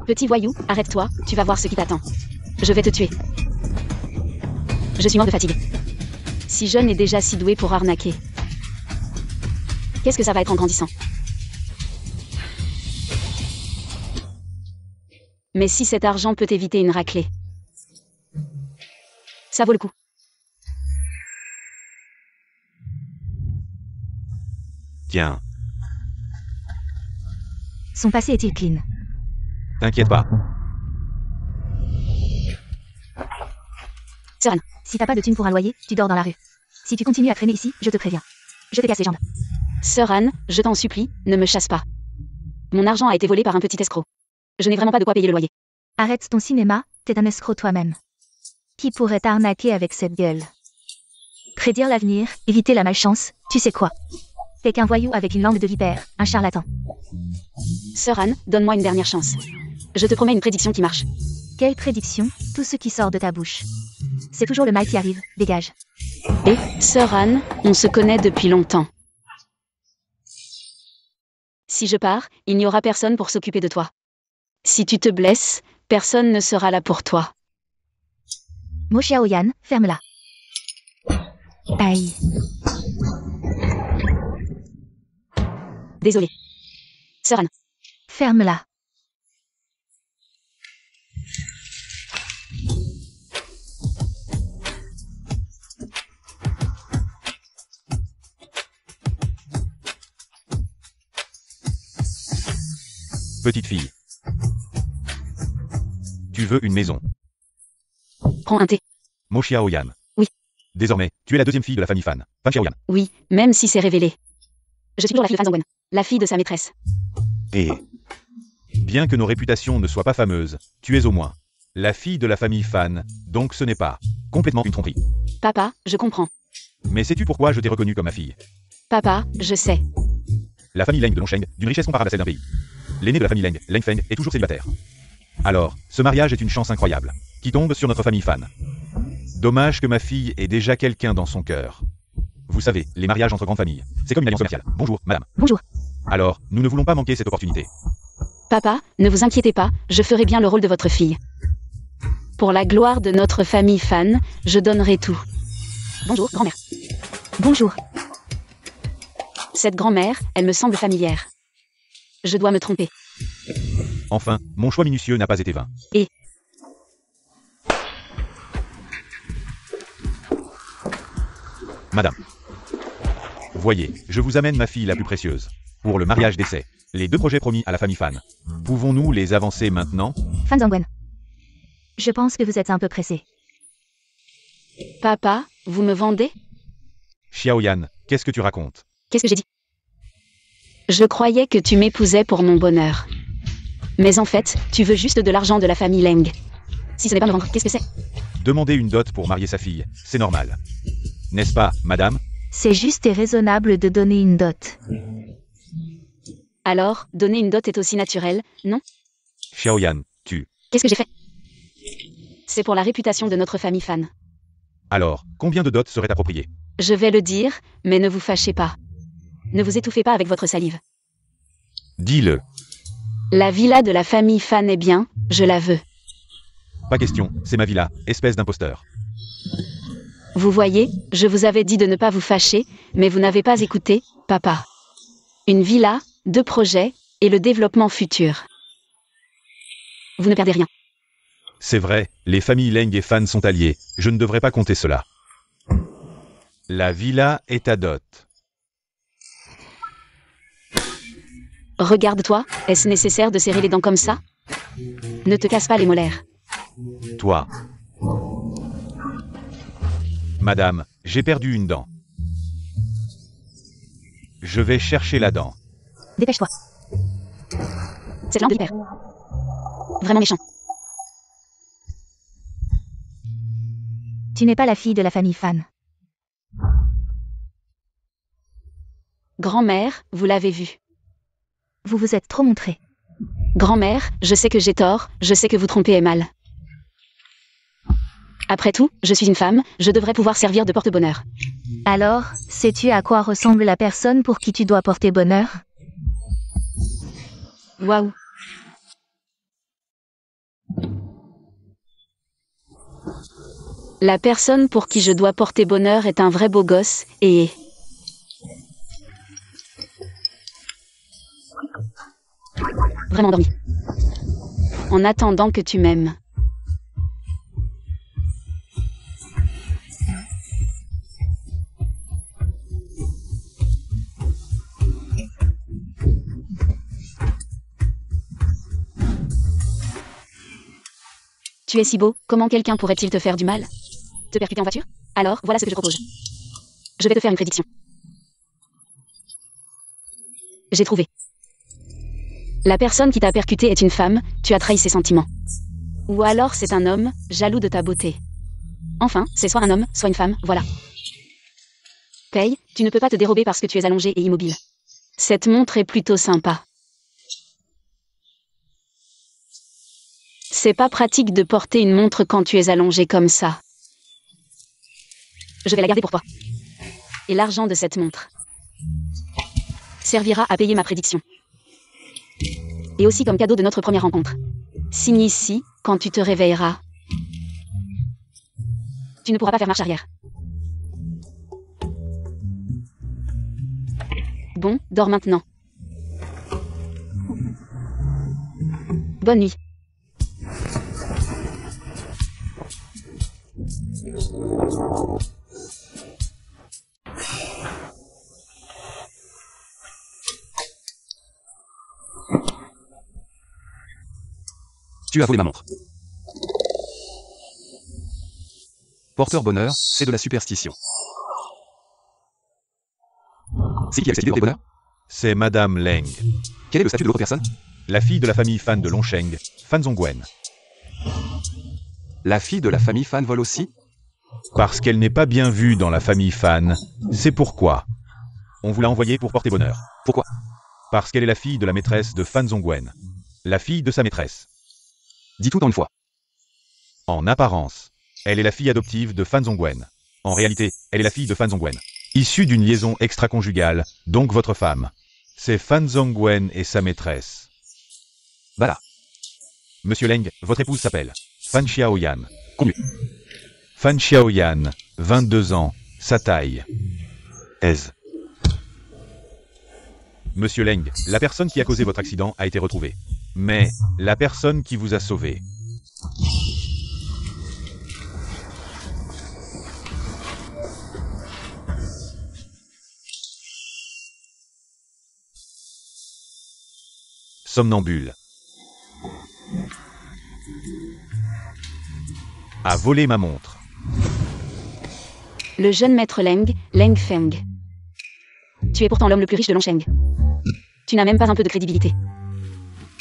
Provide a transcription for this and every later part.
Petit voyou, arrête-toi, tu vas voir ce qui t'attend. Je vais te tuer. Je suis mort de fatigue. Si jeune et déjà si doué pour arnaquer. Qu'est-ce que ça va être en grandissant? Mais si cet argent peut éviter une raclée, ça vaut le coup. Tiens, Son passé est-il clean? t'inquiète pas. Seran, Si t'as pas de thune pour un loyer, tu dors dans la rue. Si tu continues à traîner ici, je te préviens. Je te casse les jambes. Seran, je t'en supplie, ne me chasse pas. Mon argent a été volé par un petit escroc. Je n'ai vraiment pas de quoi payer le loyer. Arrête ton cinéma, t'es un escroc toi-même. Qui pourrait t'arnaquer avec cette gueule? Prédire l'avenir, éviter la malchance, tu sais quoi? T'es qu'un voyou avec une langue de vipère, un charlatan. Seran, donne-moi une dernière chance. Je te promets une prédiction qui marche. Quelle prédiction, tout ce qui sort de ta bouche. C'est toujours le mal qui arrive, dégage. Et, Seran, on se connaît depuis longtemps. Si je pars, il n'y aura personne pour s'occuper de toi. Si tu te blesses, personne ne sera là pour toi. Mo Xiaoyan, ferme-la. Aïe. Désolé. Seran. Ferme-la. Petite fille. Tu veux une maison. Prends un thé. Mo Xiaoyan. Oui. Désormais, tu es la deuxième fille de la famille Fan. Fan Xiaoyan. Oui, même si c'est révélé. Je suis toujours la fille de Fan Zongwen, la fille de sa maîtresse. Et bien que nos réputations ne soient pas fameuses, tu es au moins la fille de la famille Fan, donc ce n'est pas complètement une tromperie. Papa, je comprends. Mais sais-tu pourquoi je t'ai reconnu comme ma fille? Papa, je sais. La famille Leng de Longsheng, d'une richesse comparable à celle d'un pays. L'aîné de la famille Leng, Leng Feng, est toujours célibataire. Alors, ce mariage est une chance incroyable, qui tombe sur notre famille Fan. Dommage que ma fille ait déjà quelqu'un dans son cœur. Vous savez, les mariages entre grandes familles, c'est comme une alliance commerciale. Bonjour, madame. Bonjour. Alors, nous ne voulons pas manquer cette opportunité. Papa, ne vous inquiétez pas, je ferai bien le rôle de votre fille. Pour la gloire de notre famille Fan, je donnerai tout. Bonjour, grand-mère. Bonjour. Cette grand-mère, elle me semble familière. Je dois me tromper. Enfin, mon choix minutieux n'a pas été vain. Et Madame. Voyez, je vous amène ma fille la plus précieuse. Pour le mariage d'essai. Les deux projets promis à la famille Fan. Pouvons-nous les avancer maintenant? Fan Zongwen. Je pense que vous êtes un peu pressé. papa, vous me vendez? Xiaoyan, qu'est-ce que tu racontes? Qu'est-ce que j'ai dit? Je croyais que tu m'épousais pour mon bonheur. Mais en fait, tu veux juste de l'argent de la famille Leng. Si ce n'est pas me vendre, qu'est-ce que c'est? Demander une dot pour marier sa fille, c'est normal. N'est-ce pas, madame? C'est juste et raisonnable de donner une dot. Alors, donner une dot est aussi naturel, non? Xiaoyan, tu. Qu'est-ce que j'ai fait? C'est pour la réputation de notre famille Fan. Alors, combien de dots seraient appropriées? Je vais le dire, mais ne vous fâchez pas. Ne vous étouffez pas avec votre salive. Dis-le. La villa de la famille Fan est bien, je la veux. Pas question, c'est ma villa, espèce d'imposteur. Vous voyez, je vous avais dit de ne pas vous fâcher, mais vous n'avez pas écouté, papa. Une villa, 2 projets, et le développement futur. Vous ne perdez rien. C'est vrai, les familles Leng et Fan sont alliées, je ne devrais pas compter cela. La villa est à dot. Regarde-toi, est-ce nécessaire de serrer les dents comme ça? Ne te casse pas les molaires. Toi. Madame, j'ai perdu une dent. Je vais chercher la dent. Dépêche-toi. Cette langue est hyper. Vraiment méchant. Tu n'es pas la fille de la famille Fan. Grand-mère, vous l'avez vu. Vous vous êtes trop montré. Grand-mère, je sais que j'ai tort, je sais que vous tromper est mal. Après tout, je suis une femme, je devrais pouvoir servir de porte-bonheur. Alors, sais-tu à quoi ressemble la personne pour qui tu dois porter bonheur? Waouh. La personne pour qui je dois porter bonheur est un vrai beau gosse, et... vraiment endormi. En attendant que tu m'aimes. Tu es si beau, comment quelqu'un pourrait-il te faire du mal? Te percuter en voiture? Alors, voilà ce que je propose. Je vais te faire une prédiction. J'ai trouvé. La personne qui t'a percuté est une femme, tu as trahi ses sentiments. Ou alors c'est un homme, jaloux de ta beauté. Enfin, c'est soit un homme, soit une femme, voilà. Paye, tu ne peux pas te dérober parce que tu es allongé et immobile. Cette montre est plutôt sympa. C'est pas pratique de porter une montre quand tu es allongé comme ça. Je vais la garder pour toi. Et l'argent de cette montre servira à payer ma prédiction. Et aussi comme cadeau de notre première rencontre. Signe ici, quand tu te réveilleras. Tu ne pourras pas faire marche arrière. Bon, dors maintenant. Bonne nuit. Tu as volé ma montre. Porteur bonheur, c'est de la superstition. C'est qui avec cette idée de bonheur? C'est Madame Leng, Quel est le statut de l'autre personne? la fille de la famille Fan de Longsheng, Fan Zhongwen. La fille de la famille Fan vole aussi? Parce qu'elle n'est pas bien vue dans la famille Fan, c'est pourquoi. On vous l'a envoyée pour porter bonheur. Pourquoi? Parce qu'elle est la fille de la maîtresse de Fan Zhongwen. La fille de sa maîtresse. Dis tout en une fois. En apparence, elle est la fille adoptive de Fan Zhongwen. En réalité, elle est la fille de Fan Zhongwen. Issue d'une liaison extra-conjugale, donc votre femme. C'est Fan Zhongwen et sa maîtresse. Voilà. Monsieur Leng, votre épouse s'appelle Fan Xiaoyan. Connu. Fan Xiaoyan, 22 ans, sa taille. Aise. Monsieur Leng, la personne qui a causé votre accident a été retrouvée. Mais, la personne qui vous a sauvé. Somnambule. A volé ma montre. Le jeune maître Leng, Leng Feng. Tu es pourtant l'homme le plus riche de Longsheng. Tu n'as même pas un peu de crédibilité.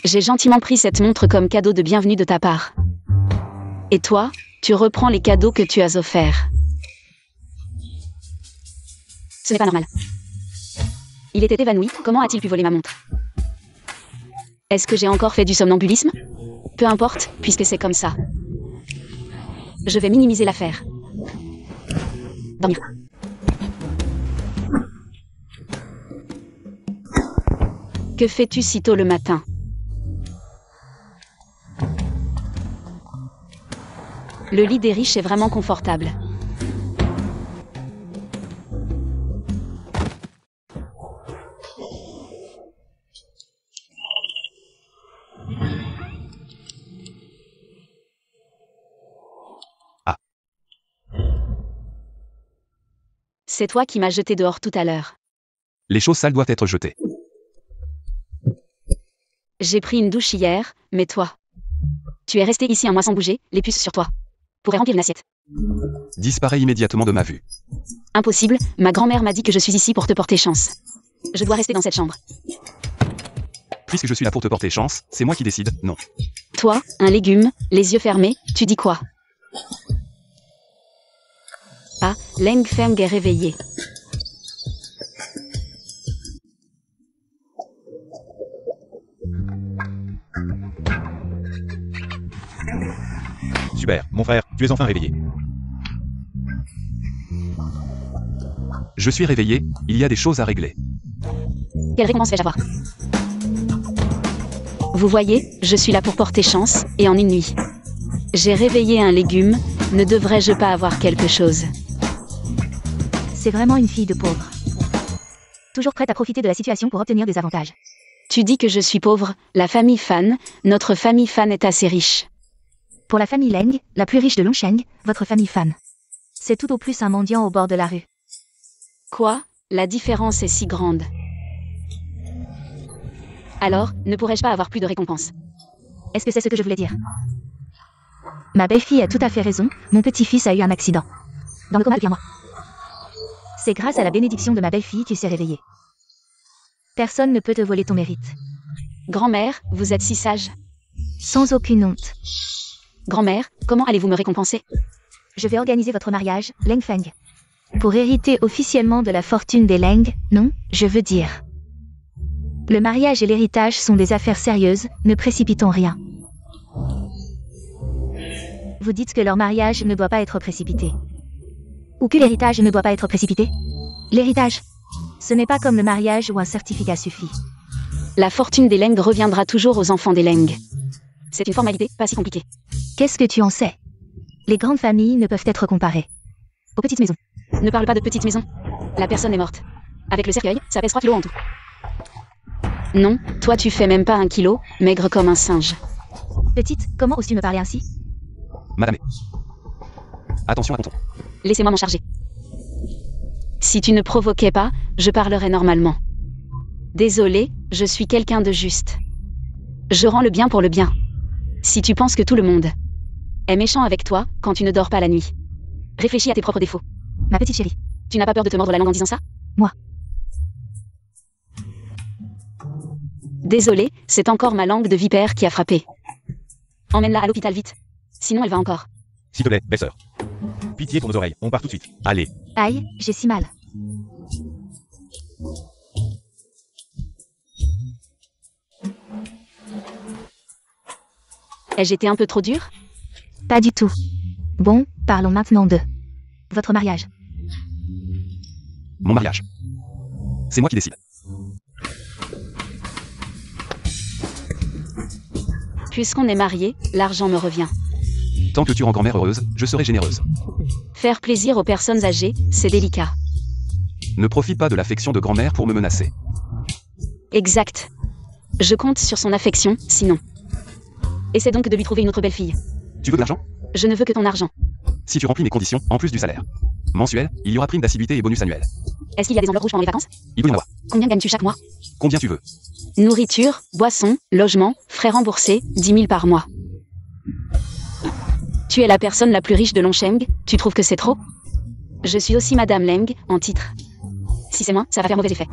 J'ai gentiment pris cette montre comme cadeau de bienvenue de ta part. Et toi, tu reprends les cadeaux que tu as offerts. Ce n'est pas normal. Il était évanoui, comment a-t-il pu voler ma montre? Est-ce que j'ai encore fait du somnambulisme? Peu importe, puisque c'est comme ça. Je vais minimiser l'affaire. Dormir. Que fais-tu si tôt le matin? Le lit des riches est vraiment confortable. Ah. C'est toi qui m'as jeté dehors tout à l'heure. Les choses sales doivent être jetées. J'ai pris une douche hier, mais toi... Tu es resté ici un mois sans bouger, les puces sur toi. Pourrais remplir une assiette. Disparais immédiatement de ma vue. Impossible, ma grand-mère m'a dit que je suis ici pour te porter chance. Je dois rester dans cette chambre. Puisque je suis là pour te porter chance, c'est moi qui décide, non. Toi, un légume, les yeux fermés, tu dis quoi? Ah, Leng Feng est réveillé. Super, mon frère, tu es enfin réveillé. Je suis réveillé, il y a des choses à régler. Quelle récompense vais-je avoir? Vous voyez, je suis là pour porter chance, et en une nuit. J'ai réveillé un légume, Ne devrais-je pas avoir quelque chose? C'est vraiment une fille de pauvre. Toujours prête à profiter de la situation pour obtenir des avantages. Tu dis que je suis pauvre, la famille Fan, notre famille Fan est assez riche. Pour la famille Leng, la plus riche de Longsheng, votre famille Fan. C'est tout au plus un mendiant au bord de la rue. Quoi? La différence est si grande. Alors, ne pourrais-je pas avoir plus de récompense? Est-ce que c'est ce que je voulais dire? Ma belle-fille a tout à fait raison, mon petit-fils a eu un accident. Dans le coma depuis un mois. C'est grâce à la bénédiction de ma belle-fille qu'il s'est réveillé. Personne ne peut te voler ton mérite. Grand-mère, vous êtes si sage. Sans aucune honte. Grand-mère, comment allez-vous me récompenser? Je vais organiser votre mariage, Leng Feng. Pour hériter officiellement de la fortune des Leng, non, je veux dire. Le mariage et l'héritage sont des affaires sérieuses, ne précipitons rien. Vous dites que leur mariage ne doit pas être précipité. Ou que l'héritage ne doit pas être précipité? L'héritage, ce n'est pas comme le mariage où un certificat suffit. La fortune des Leng reviendra toujours aux enfants des Leng. C'est une formalité, pas si compliquée. Qu'est-ce que tu en sais? Les grandes familles ne peuvent être comparées aux petites maisons. Ne parle pas de petite maison. La personne est morte. Avec le cercueil, ça pèse 3 kilos en tout. Non, toi tu fais même pas 1 kilo, maigre comme un singe. Petite, comment oses-tu me parler ainsi? Madame. Attention à ton ton. Laissez-moi m'en charger. Si tu ne provoquais pas, je parlerais normalement. Désolé, je suis quelqu'un de juste. Je rends le bien pour le bien. Si tu penses que tout le monde est méchant avec toi quand tu ne dors pas la nuit, réfléchis à tes propres défauts. Ma petite chérie. Tu n'as pas peur de te mordre la langue en disant ça? Moi. Désolé, c'est encore ma langue de vipère qui a frappé. Emmène-la à l'hôpital vite. Sinon elle va encore. S'il te plaît, belle-sœur. Pitié pour nos oreilles, on part tout de suite. Allez. Aïe, j'ai si mal. Ai-je été un peu trop dure? Pas du tout. Bon, parlons maintenant de votre mariage. Mon mariage. C'est moi qui décide. Puisqu'on est mariés, l'argent me revient. Tant que tu rends grand-mère heureuse, je serai généreuse. Faire plaisir aux personnes âgées, c'est délicat. Ne profite pas de l'affection de grand-mère pour me menacer. Exact. Je compte sur son affection, sinon. Essaie donc de lui trouver une autre belle-fille. Tu veux de l'argent? Je ne veux que ton argent. Si tu remplis mes conditions, en plus du salaire mensuel, il y aura prime d'assiduité et bonus annuel. Est-ce qu'il y a des enveloppes rouges pendant les vacances? Il doit y en avoir. Combien gagnes-tu chaque mois? Combien tu veux? Nourriture, boissons, logement, frais remboursés, 10 000 par mois. Tu es la personne la plus riche de Longsheng, tu trouves que c'est trop? Je suis aussi Madame Leng, en titre. Si c'est moins, ça va faire mauvais effet.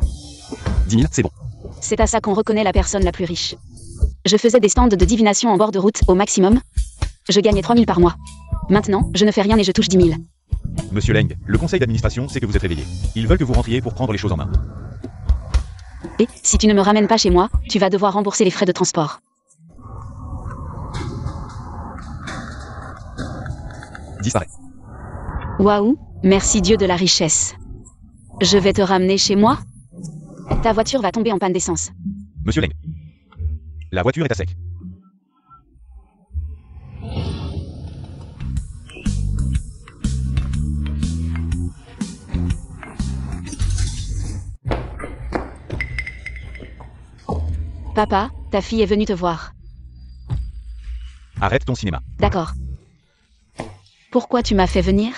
10 000, c'est bon. C'est à ça qu'on reconnaît la personne la plus riche. Je faisais des stands de divination en bord de route, au maximum. Je gagnais 3 000 par mois. Maintenant, je ne fais rien et je touche 10 000. Monsieur Leng, le conseil d'administration sait que vous êtes réveillé. Ils veulent que vous rentriez pour prendre les choses en main. Et, si tu ne me ramènes pas chez moi, tu vas devoir rembourser les frais de transport. Disparaît. Waouh, merci Dieu de la richesse. Je vais te ramener chez moi? Ta voiture va tomber en panne d'essence. Monsieur Leng. La voiture est à sec. Papa, ta fille est venue te voir. Arrête ton cinéma. D'accord. Pourquoi tu m'as fait venir?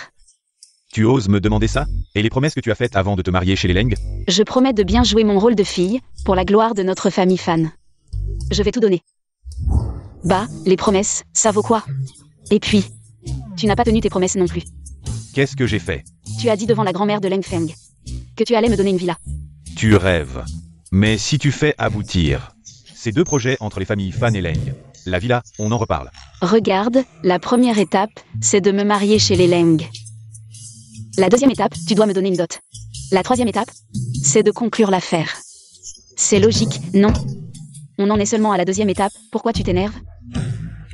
Tu oses me demander ça? Et les promesses que tu as faites avant de te marier chez les Leng? Je promets de bien jouer mon rôle de fille, pour la gloire de notre famille Fan. Je vais tout donner. Bah, les promesses, ça vaut quoi? Et puis, tu n'as pas tenu tes promesses non plus. Qu'est-ce que j'ai fait? Tu as dit devant la grand-mère de Leng Feng que tu allais me donner une villa. Tu rêves. Mais si tu fais aboutir ces deux projets entre les familles Fan et Leng, la villa, on en reparle. Regarde, la première étape, c'est de me marier chez les Leng. La deuxième étape, tu dois me donner une dot. La troisième étape, c'est de conclure l'affaire. C'est logique, non? On en est seulement à la deuxième étape, pourquoi tu t'énerves?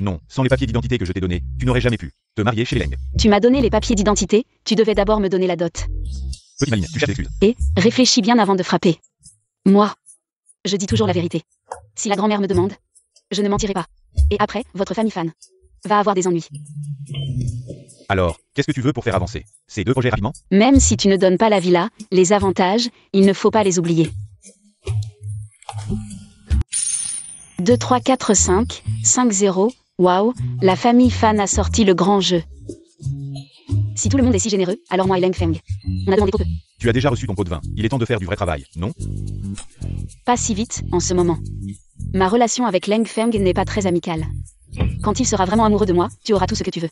Non, sans les papiers d'identité que je t'ai donnés, tu n'aurais jamais pu te marier chez les Leng. Tu m'as donné les papiers d'identité, tu devais d'abord me donner la dot. Petite Maline, tu cherches l'excuse. Et, réfléchis bien avant de frapper. Moi, je dis toujours la vérité. Si la grand-mère me demande, je ne mentirai pas. Et après, votre famille Fan. va avoir des ennuis. Alors, qu'est-ce que tu veux pour faire avancer ces deux projets rapidement? Même si tu ne donnes pas la villa, les avantages, il ne faut pas les oublier. 2, 3, 4, 5, 5, 0, waouh, la famille Fan a sorti le grand jeu. Si tout le monde est si généreux, alors moi et Leng Feng, on a demandé trop peu. Tu as déjà reçu ton pot de vin, il est temps de faire du vrai travail, non? Pas si vite, en ce moment. Ma relation avec Leng Feng n'est pas très amicale. Quand il sera vraiment amoureux de moi, tu auras tout ce que tu veux.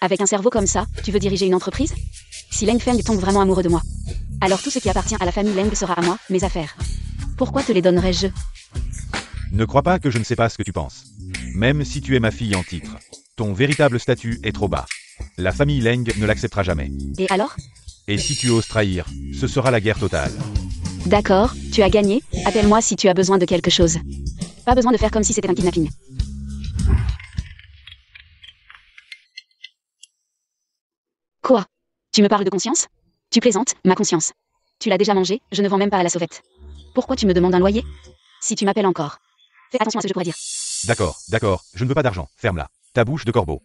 Avec un cerveau comme ça, tu veux diriger une entreprise? Si Leng Feng tombe vraiment amoureux de moi, alors tout ce qui appartient à la famille Leng sera à moi, mes affaires. Pourquoi te les donnerais-je? Ne crois pas que je ne sais pas ce que tu penses. Même si tu es ma fille en titre, ton véritable statut est trop bas. La famille Leng ne l'acceptera jamais. Et alors? Et si tu oses trahir, ce sera la guerre totale. D'accord, tu as gagné, appelle-moi si tu as besoin de quelque chose. Pas besoin de faire comme si c'était un kidnapping. Quoi? Tu me parles de conscience? Tu plaisantes, ma conscience. Tu l'as déjà mangée, je ne vends même pas à la sauvette. Pourquoi tu me demandes un loyer? Si tu m'appelles encore. Fais attention à ce que je pourrais dire. D'accord, je ne veux pas d'argent, ferme-la. Ta bouche de corbeau.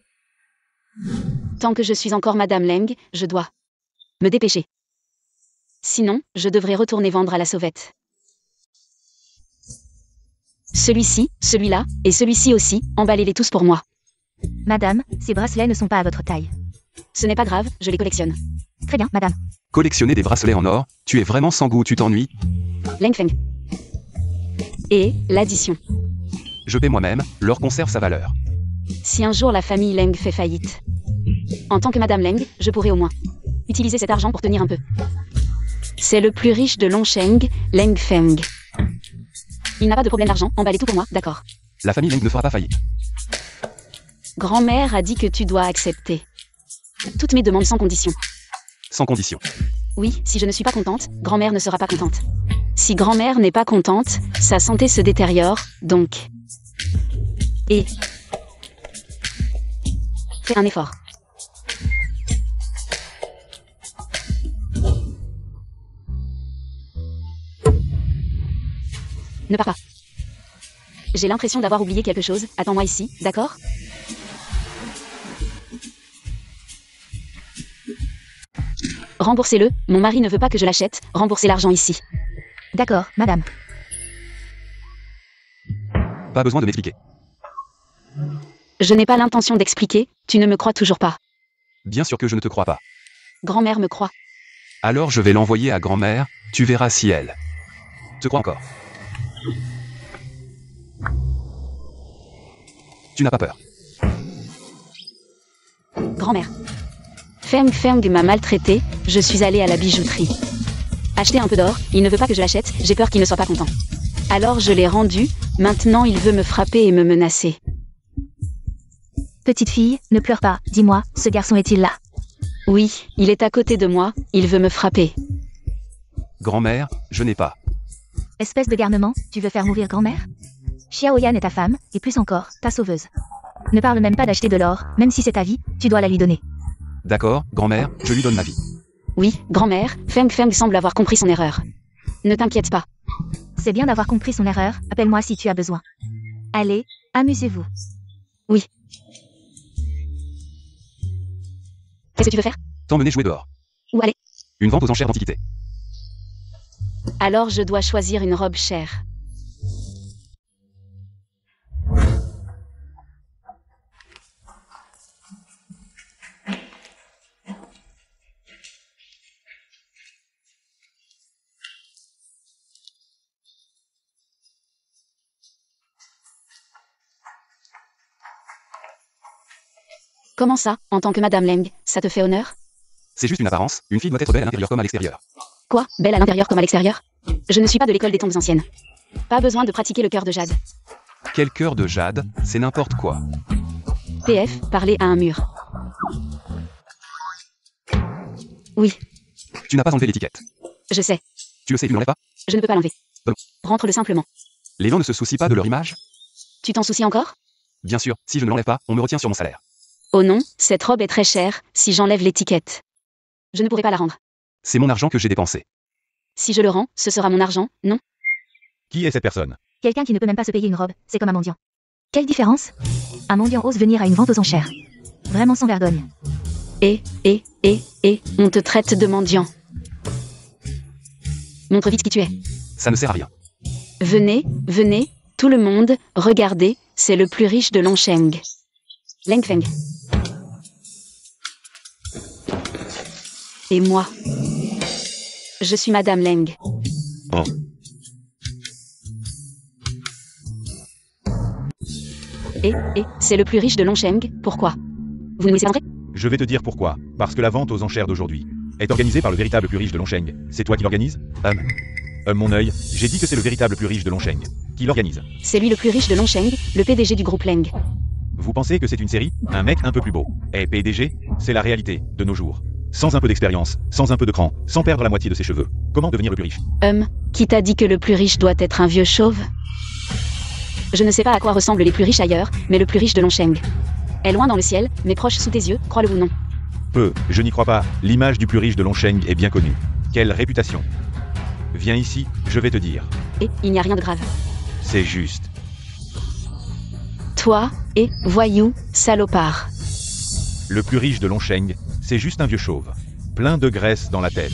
Tant que je suis encore Madame Leng, je dois me dépêcher. Sinon, je devrais retourner vendre à la sauvette. Celui-ci, celui-là, et celui-ci aussi, emballez-les tous pour moi. Madame, ces bracelets ne sont pas à votre taille. Ce n'est pas grave, je les collectionne. Très bien, madame. Collectionner des bracelets en or, tu es vraiment sans goût, tu t'ennuies? Leng Feng. Et, l'addition. Je paie moi-même, l'or conserve sa valeur. Si un jour la famille Leng fait faillite, en tant que Madame Leng, je pourrais au moins utiliser cet argent pour tenir un peu. C'est le plus riche de Longsheng, Leng Feng. Il n'a pas de problème d'argent, emballez tout pour moi, d'accord. La famille Leng ne fera pas faillite. Grand-mère a dit que tu dois accepter toutes mes demandes sans condition. Sans condition. Oui, si je ne suis pas contente, grand-mère ne sera pas contente. Si grand-mère n'est pas contente, sa santé se détériore, donc. Et fais un effort. Ne pars pas. J'ai l'impression d'avoir oublié quelque chose, attends-moi ici, d'accord? Remboursez-le, mon mari ne veut pas que je l'achète, remboursez l'argent ici. D'accord, madame. Pas besoin de m'expliquer. Je n'ai pas l'intention d'expliquer, tu ne me crois toujours pas. Bien sûr que je ne te crois pas. Grand-mère me croit. Alors je vais l'envoyer à grand-mère, tu verras si elle te croit encore. Tu n'as pas peur. Grand-mère. Feng Feng m'a maltraité, je suis allée à la bijouterie. Acheter un peu d'or, il ne veut pas que je l'achète, j'ai peur qu'il ne soit pas content. Alors je l'ai rendu, maintenant il veut me frapper et me menacer. Petite fille, ne pleure pas, dis-moi, ce garçon est-il là? Oui, il est à côté de moi, il veut me frapper. Grand-mère, je n'ai pas. Espèce de garnement, tu veux faire mourir grand-mère? Xiaoyan est ta femme, et plus encore, ta sauveuse. Ne parle même pas d'acheter de l'or, même si c'est ta vie, tu dois la lui donner. D'accord, grand-mère, je lui donne ma vie. Oui, grand-mère, Feng Feng semble avoir compris son erreur. Ne t'inquiète pas. C'est bien d'avoir compris son erreur, appelle-moi si tu as besoin. Allez, amusez-vous. Oui. Qu'est-ce que tu veux faire? T'emmener jouer dehors. Où aller? Une vente aux enchères d'antiquités. Alors je dois choisir une robe chère. Comment ça, en tant que Madame Leng, ça te fait honneur? C'est juste une apparence, une fille doit être belle à l'intérieur comme à l'extérieur. Quoi, belle à l'intérieur comme à l'extérieur? Je ne suis pas de l'école des tombes anciennes. Pas besoin de pratiquer le cœur de jade. Quel cœur de jade, c'est n'importe quoi. PF, parler à un mur. Oui, Tu n'as pas enlevé l'étiquette. je sais. Tu le sais, tu ne l'enlèves pas? Je ne peux pas l'enlever. Bon. Rentre-le simplement. Les gens ne se soucient pas de leur image? Tu t'en soucies encore? Bien sûr, si je ne l'enlève pas, on me retient sur mon salaire. Oh non, cette robe est très chère, si j'enlève l'étiquette. Je ne pourrai pas la rendre. C'est mon argent que j'ai dépensé. Si je le rends, ce sera mon argent, non? Qui est cette personne? Quelqu'un qui ne peut même pas se payer une robe, c'est comme un mendiant. Quelle différence? Un mendiant ose venir à une vente aux enchères. Vraiment sans vergogne. Et, on te traite de mendiant. Montre vite qui tu es. Ça ne sert à rien. Venez, tout le monde, regardez, c'est le plus riche de Longsheng. Leng Feng. Et moi. Je suis Madame Leng. Oh. Et, c'est le plus riche de Longsheng, pourquoi? Vous nous laissez entrer? Je vais te dire pourquoi. Parce que la vente aux enchères d'aujourd'hui est organisée par le véritable plus riche de Longsheng. C'est toi qui l'organise? Mon œil, j'ai dit que c'est le véritable plus riche de Longsheng qui l'organise. C'est lui le plus riche de Longsheng, le PDG du groupe Leng. Vous pensez que c'est une série? Un mec un peu plus beau. Et PDG, c'est la réalité de nos jours. Sans un peu d'expérience, sans un peu de cran, sans perdre la moitié de ses cheveux. Comment devenir le plus riche? Qui t'a dit que le plus riche doit être un vieux chauve? Je ne sais pas à quoi ressemblent les plus riches ailleurs, mais le plus riche de Longsheng est loin dans le ciel, mais proche sous tes yeux, crois-le ou non. Je n'y crois pas. L'image du plus riche de Longsheng est bien connue. Quelle réputation. Viens ici, je vais te dire. Et il n'y a rien de grave. C'est juste. Toi, voyou, salopard. Le plus riche de Longsheng, c'est juste un vieux chauve. Plein de graisse dans la tête.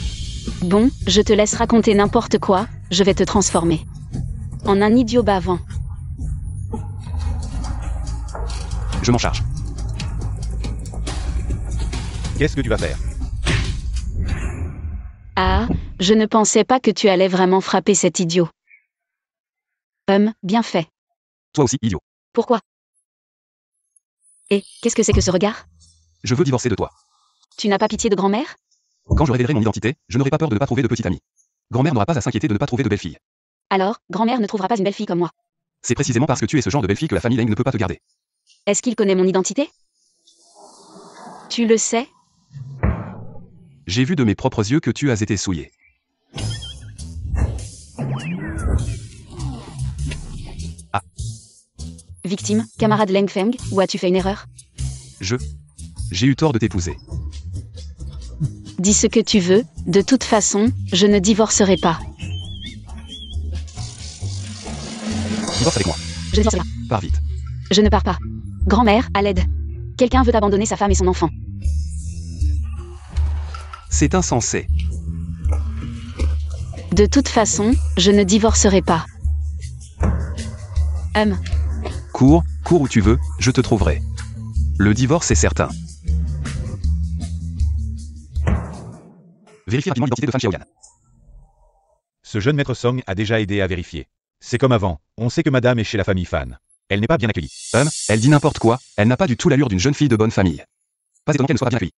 Bon, je te laisse raconter n'importe quoi, je vais te transformer en un idiot bavant. Je m'en charge. Qu'est-ce que tu vas faire? Ah, je ne pensais pas que tu allais vraiment frapper cet idiot. Bien fait. Toi aussi, idiot. Pourquoi? Et qu'est-ce que c'est que ce regard? Je veux divorcer de toi. Tu n'as pas pitié de grand-mère? Quand je révélerai mon identité, je n'aurai pas peur de ne pas trouver de petite amie. Grand-mère n'aura pas à s'inquiéter de ne pas trouver de belle fille. Alors, grand-mère ne trouvera pas une belle fille comme moi. C'est précisément parce que tu es ce genre de belle fille que la famille Leng ne peut pas te garder. Est-ce qu'il connaît mon identité? Tu le sais? J'ai vu de mes propres yeux que tu as été souillé. Ah. Victime, camarade Leng Feng, ou as-tu fait une erreur? J'ai eu tort de t'épouser. Dis ce que tu veux, de toute façon, je ne divorcerai pas. Divorce avec moi. Je ne divorcerai pas. Pars vite. Je ne pars pas. Grand-mère, à l'aide. Quelqu'un veut abandonner sa femme et son enfant. C'est insensé. De toute façon, je ne divorcerai pas. Cours où tu veux, je te trouverai. Le divorce est certain. Vérifie rapidement l'identité de Fan Xiaoyan. Ce jeune maître Song a déjà aidé à vérifier. C'est comme avant, on sait que madame est chez la famille Fan. Elle n'est pas bien accueillie. Elle dit n'importe quoi, elle n'a pas du tout l'allure d'une jeune fille de bonne famille. Pas étonnant qu'elle ne soit pas bien accueillie.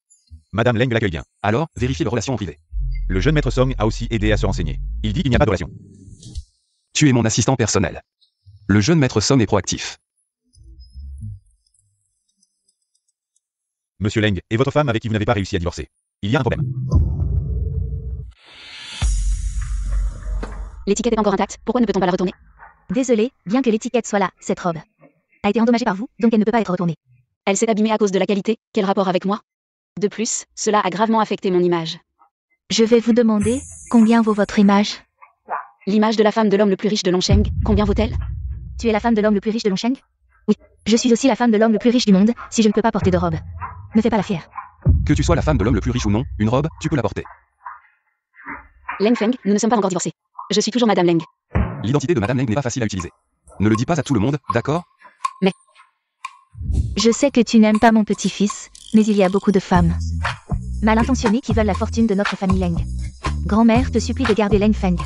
Madame Leng l'accueille bien. Alors, vérifiez leurs relations en privé. Le jeune maître Song a aussi aidé à se renseigner. Il dit qu'il n'y a pas de relation. Tu es mon assistant personnel. Le jeune maître Song est proactif. Monsieur Leng, et votre femme avec qui vous n'avez pas réussi à divorcer. Il y a un problème. L'étiquette est encore intacte, pourquoi ne peut-on pas la retourner? Désolé, bien que l'étiquette soit là, cette robe a été endommagée par vous, donc elle ne peut pas être retournée. Elle s'est abîmée à cause de la qualité, quel rapport avec moi? De plus, cela a gravement affecté mon image. Je vais vous demander, combien vaut votre image? L'image de la femme de l'homme le plus riche de Longsheng, combien vaut-elle? Tu es la femme de l'homme le plus riche de Longsheng? Oui. Je suis aussi la femme de l'homme le plus riche du monde, si je ne peux pas porter de robe. Ne fais pas la fière. Que tu sois la femme de l'homme le plus riche ou non, une robe, tu peux la porter. Leng Feng, nous ne sommes pas encore divorcés. Je suis toujours Madame Leng. L'identité de Madame Leng n'est pas facile à utiliser. Ne le dis pas à tout le monde, d'accord? Mais... Je sais que tu n'aimes pas mon petit-fils, mais il y a beaucoup de femmes mal intentionnées qui veulent la fortune de notre famille Leng. Grand-mère te supplie de garder Leng Feng.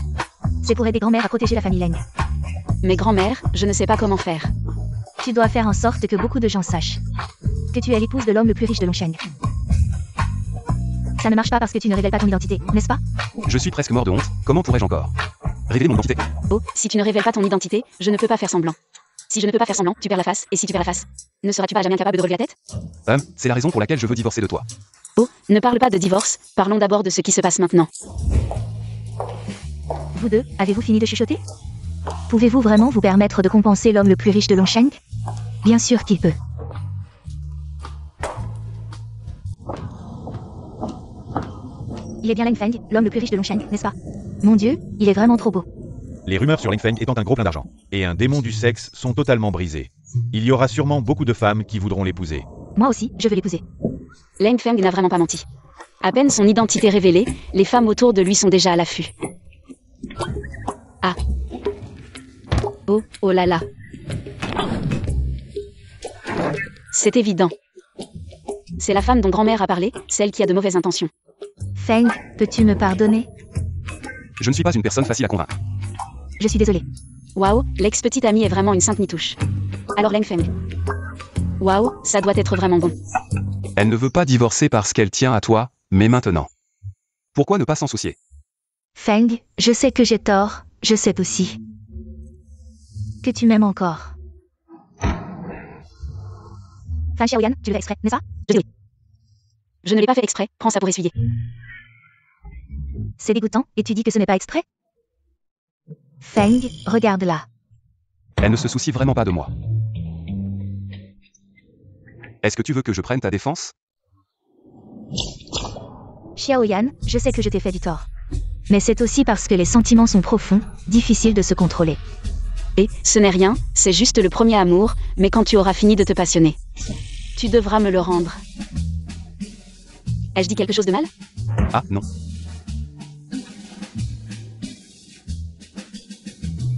C'est pour aider grand-mère à protéger la famille Leng. Mais grand-mère, je ne sais pas comment faire. Tu dois faire en sorte que beaucoup de gens sachent que tu es l'épouse de l'homme le plus riche de Longsheng. Ça ne marche pas parce que tu ne révèles pas ton identité, n'est-ce pas? Je suis presque mort de honte, comment pourrais-je encore révéler mon identité? Oh, si tu ne révèles pas ton identité, je ne peux pas faire semblant. Si je ne peux pas faire semblant, tu perds la face, et si tu perds la face, ne seras-tu pas jamais incapable de relever la tête? C'est la raison pour laquelle je veux divorcer de toi. Oh, ne parle pas de divorce, parlons d'abord de ce qui se passe maintenant. Vous deux, avez-vous fini de chuchoter? Pouvez-vous vraiment vous permettre de compenser l'homme le plus riche de Longsheng? Bien sûr qu'il peut. Il est bien Leng Feng, l'homme le plus riche de Longsheng, n'est-ce pas? Mon Dieu, il est vraiment trop beau. Les rumeurs sur Leng Feng étant un gros plein d'argent, et un démon du sexe sont totalement brisées. Il y aura sûrement beaucoup de femmes qui voudront l'épouser. Moi aussi, je veux l'épouser. Leng Feng n'a vraiment pas menti. À peine son identité révélée, les femmes autour de lui sont déjà à l'affût. Ah. Oh, oh là là. C'est évident. C'est la femme dont grand-mère a parlé, celle qui a de mauvaises intentions. Feng, peux-tu me pardonner? Je ne suis pas une personne facile à convaincre. Je suis désolée. Waouh, l'ex-petite amie est vraiment une sainte nitouche. Alors Leng Feng. Waouh, ça doit être vraiment bon. Elle ne veut pas divorcer parce qu'elle tient à toi, mais maintenant. Pourquoi ne pas s'en soucier? Feng, je sais que j'ai tort, je sais aussi que tu m'aimes encore. Fan Xiaoyan, tu le fais exprès, n'est-ce pas? Je ne l'ai pas fait exprès, prends ça pour essuyer. C'est dégoûtant, et tu dis que ce n'est pas exprès? Feng, regarde là. Elle ne se soucie vraiment pas de moi. Est-ce que tu veux que je prenne ta défense? Xiaoyan, je sais que je t'ai fait du tort. Mais c'est aussi parce que les sentiments sont profonds, difficiles de se contrôler. Et, ce n'est rien, c'est juste le premier amour, mais quand tu auras fini de te passionner, tu devras me le rendre. Ai-je dit quelque chose de mal? Ah, non.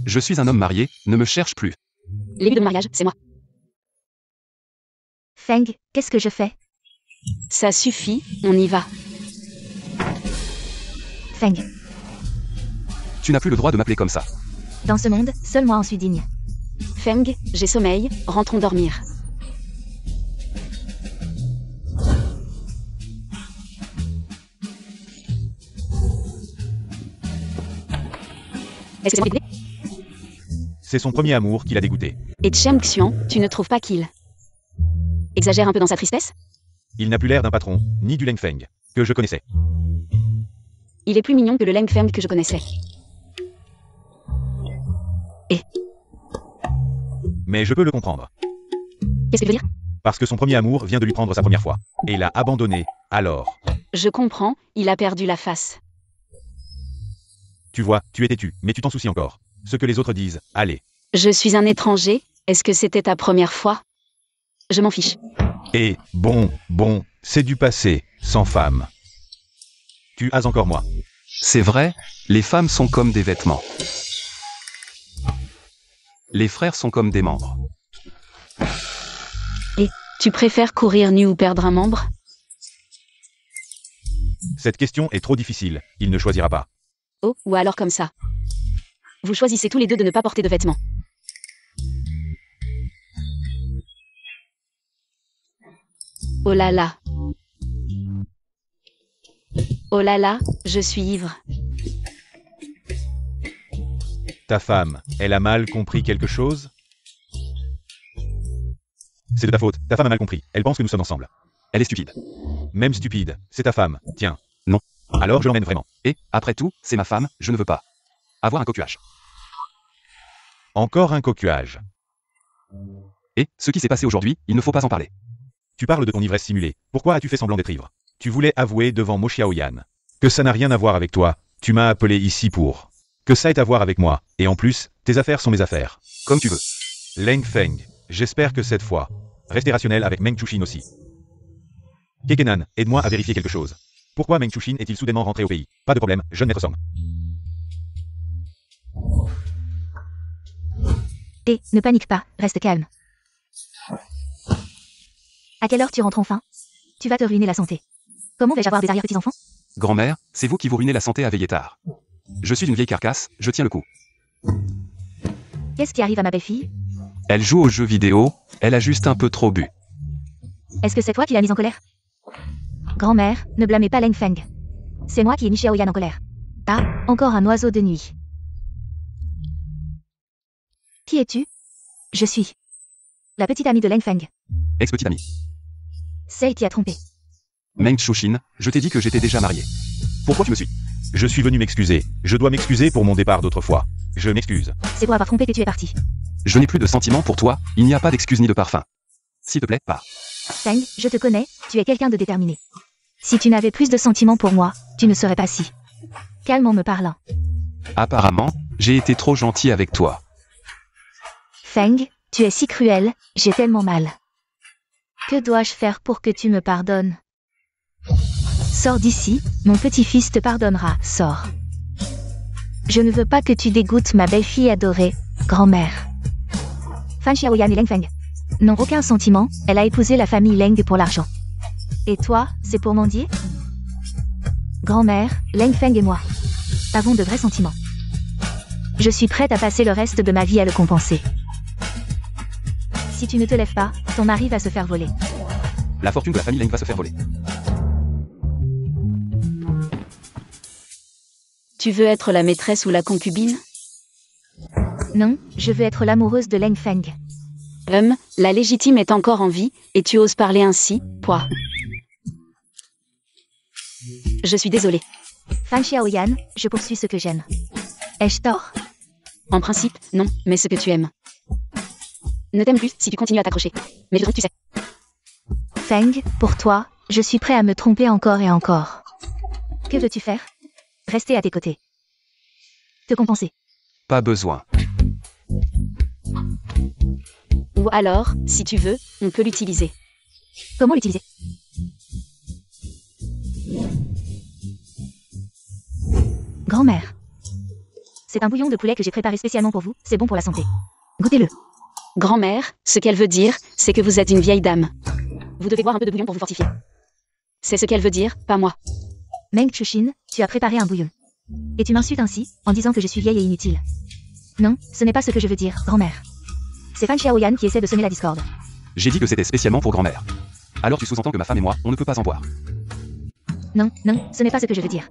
Je suis un homme marié, ne me cherche plus. L'élu de mon mariage, c'est moi. Feng, qu'est-ce que je fais? Ça suffit, on y va. Feng, Tu n'as plus le droit de m'appeler comme ça. dans ce monde, seul moi en suis digne. Feng, j'ai sommeil, rentrons dormir. Est-ce que c'est moi qui ai dégoûté? C'est son premier amour qui l'a dégoûté. Et Chen Xian, tu ne trouves pas qu'il exagère un peu dans sa tristesse? Il n'a plus l'air d'un patron, ni du Leng Feng, que je connaissais. Il est plus mignon que le Leng Feng que je connaissais. Mais je peux le comprendre. Qu'est-ce que tu veux dire? Parce que son premier amour vient de lui prendre sa première fois. Et l'a abandonné, alors. Je comprends, il a perdu la face. Tu vois, tu es têtu, mais tu t'en soucies encore. Ce que les autres disent, allez. Je suis un étranger, est-ce que c'était ta première fois? Je m'en fiche. Et, bon, c'est du passé, sans femme. Tu as encore moi. C'est vrai, les femmes sont comme des vêtements. Les frères sont comme des membres. Et, tu préfères courir nu ou perdre un membre? Cette question est trop difficile, il ne choisira pas. Oh, ou alors comme ça. Vous choisissez tous les deux de ne pas porter de vêtements. Oh là là. Oh là là, je suis ivre. Ta femme, elle a mal compris quelque chose? C'est de ta faute, ta femme a mal compris, elle pense que nous sommes ensemble. Elle est stupide. Même stupide, c'est ta femme, tiens. Non. Alors je l'emmène vraiment. Et, après tout, c'est ma femme, je ne veux pas avoir un coquillage. Encore un coquillage. Et, ce qui s'est passé aujourd'hui, il ne faut pas en parler. Tu parles de ton ivresse simulée, pourquoi as-tu fait semblant d'être ivre? Tu voulais avouer devant Mo Xiaoyan que ça n'a rien à voir avec toi, tu m'as appelé ici pour que ça ait à voir avec moi, et en plus, tes affaires sont mes affaires. Comme tu veux. Leng Feng, j'espère que cette fois, restez rationnel avec Meng Chuxin aussi. Kekenan, aide-moi à vérifier quelque chose. Pourquoi Meng Chuxin est-il soudainement rentré au pays? Pas de problème, jeune maître Song. Et, ne panique pas, reste calme. À quelle heure tu rentres enfin? Tu vas te ruiner la santé. Comment vais-je avoir des arrière-petits-enfants? Grand-mère, c'est vous qui vous ruinez la santé à veiller tard. Je suis une vieille carcasse, je tiens le coup. Qu'est-ce qui arrive à ma belle-fille? Elle joue aux jeux vidéo, elle a juste un peu trop bu. Est-ce que c'est toi qui l'as mise en colère? Grand-mère, ne blâmez pas Leng Feng. C'est moi qui ai mis Xiaoyan en colère. Ah, encore un oiseau de nuit. Qui es-tu? Je suis la petite amie de Leng Feng. Ex-petite amie. Sei t'y a trompé. Meng Chuxin, je t'ai dit que j'étais déjà marié. Pourquoi tu me suis? Je suis venu m'excuser, je dois m'excuser pour mon départ d'autrefois. Je m'excuse. C'est pour avoir trompé que tu es parti. Je n'ai plus de sentiments pour toi, il n'y a pas d'excuse ni de parfum. S'il te plaît, pas. Feng, je te connais, tu es quelqu'un de déterminé. Si tu n'avais plus de sentiments pour moi, tu ne serais pas si calme en me parlant. Apparemment, J'ai été trop gentil avec toi. Feng, tu es si cruel, j'ai tellement mal. Que dois-je faire pour que tu me pardonnes? Sors d'ici, mon petit-fils te pardonnera, sors. Je ne veux pas que tu dégoûtes ma belle-fille adorée, grand-mère. Fan Xiaoyan et Leng Feng n'ont aucun sentiment, elle a épousé la famille Leng pour l'argent. Et toi, c'est pour mendier? Grand-mère, Leng Feng et moi avons de vrais sentiments. Je suis prête à passer le reste de ma vie à le compenser. Si tu ne te lèves pas, ton mari va se faire voler. La fortune de la famille Leng va se faire voler. Tu veux être la maîtresse ou la concubine? Non, je veux être l'amoureuse de Leng Feng. La légitime est encore en vie, et tu oses parler ainsi, quoi. Je suis désolée. Fan Xiaoyan, je poursuis ce que j'aime. Ai-je tort? En principe, non, mais ce que tu aimes. Ne t'aime plus si tu continues à t'accrocher. Mais je trouve que tu sais. Feng, pour toi, je suis prêt à me tromper encore et encore. Que veux-tu faire? Rester à tes côtés. Te compenser. Pas besoin. Ou alors, si tu veux, on peut l'utiliser. Comment l'utiliser? Grand-mère. C'est un bouillon de poulet que j'ai préparé spécialement pour vous, c'est bon pour la santé. Goûtez-le. Grand-mère, ce qu'elle veut dire, c'est que vous êtes une vieille dame. Vous devez boire un peu de bouillon pour vous fortifier. C'est ce qu'elle veut dire, pas moi. Meng Chuxin, tu as préparé un bouillon. Et tu m'insultes ainsi, en disant que je suis vieille et inutile. Non, ce n'est pas ce que je veux dire, grand-mère. C'est Fan Xiaoyan qui essaie de semer la discorde. J'ai dit que c'était spécialement pour grand-mère. Alors tu sous-entends que ma femme et moi, on ne peut pas en boire. Non, non, ce n'est pas ce que je veux dire.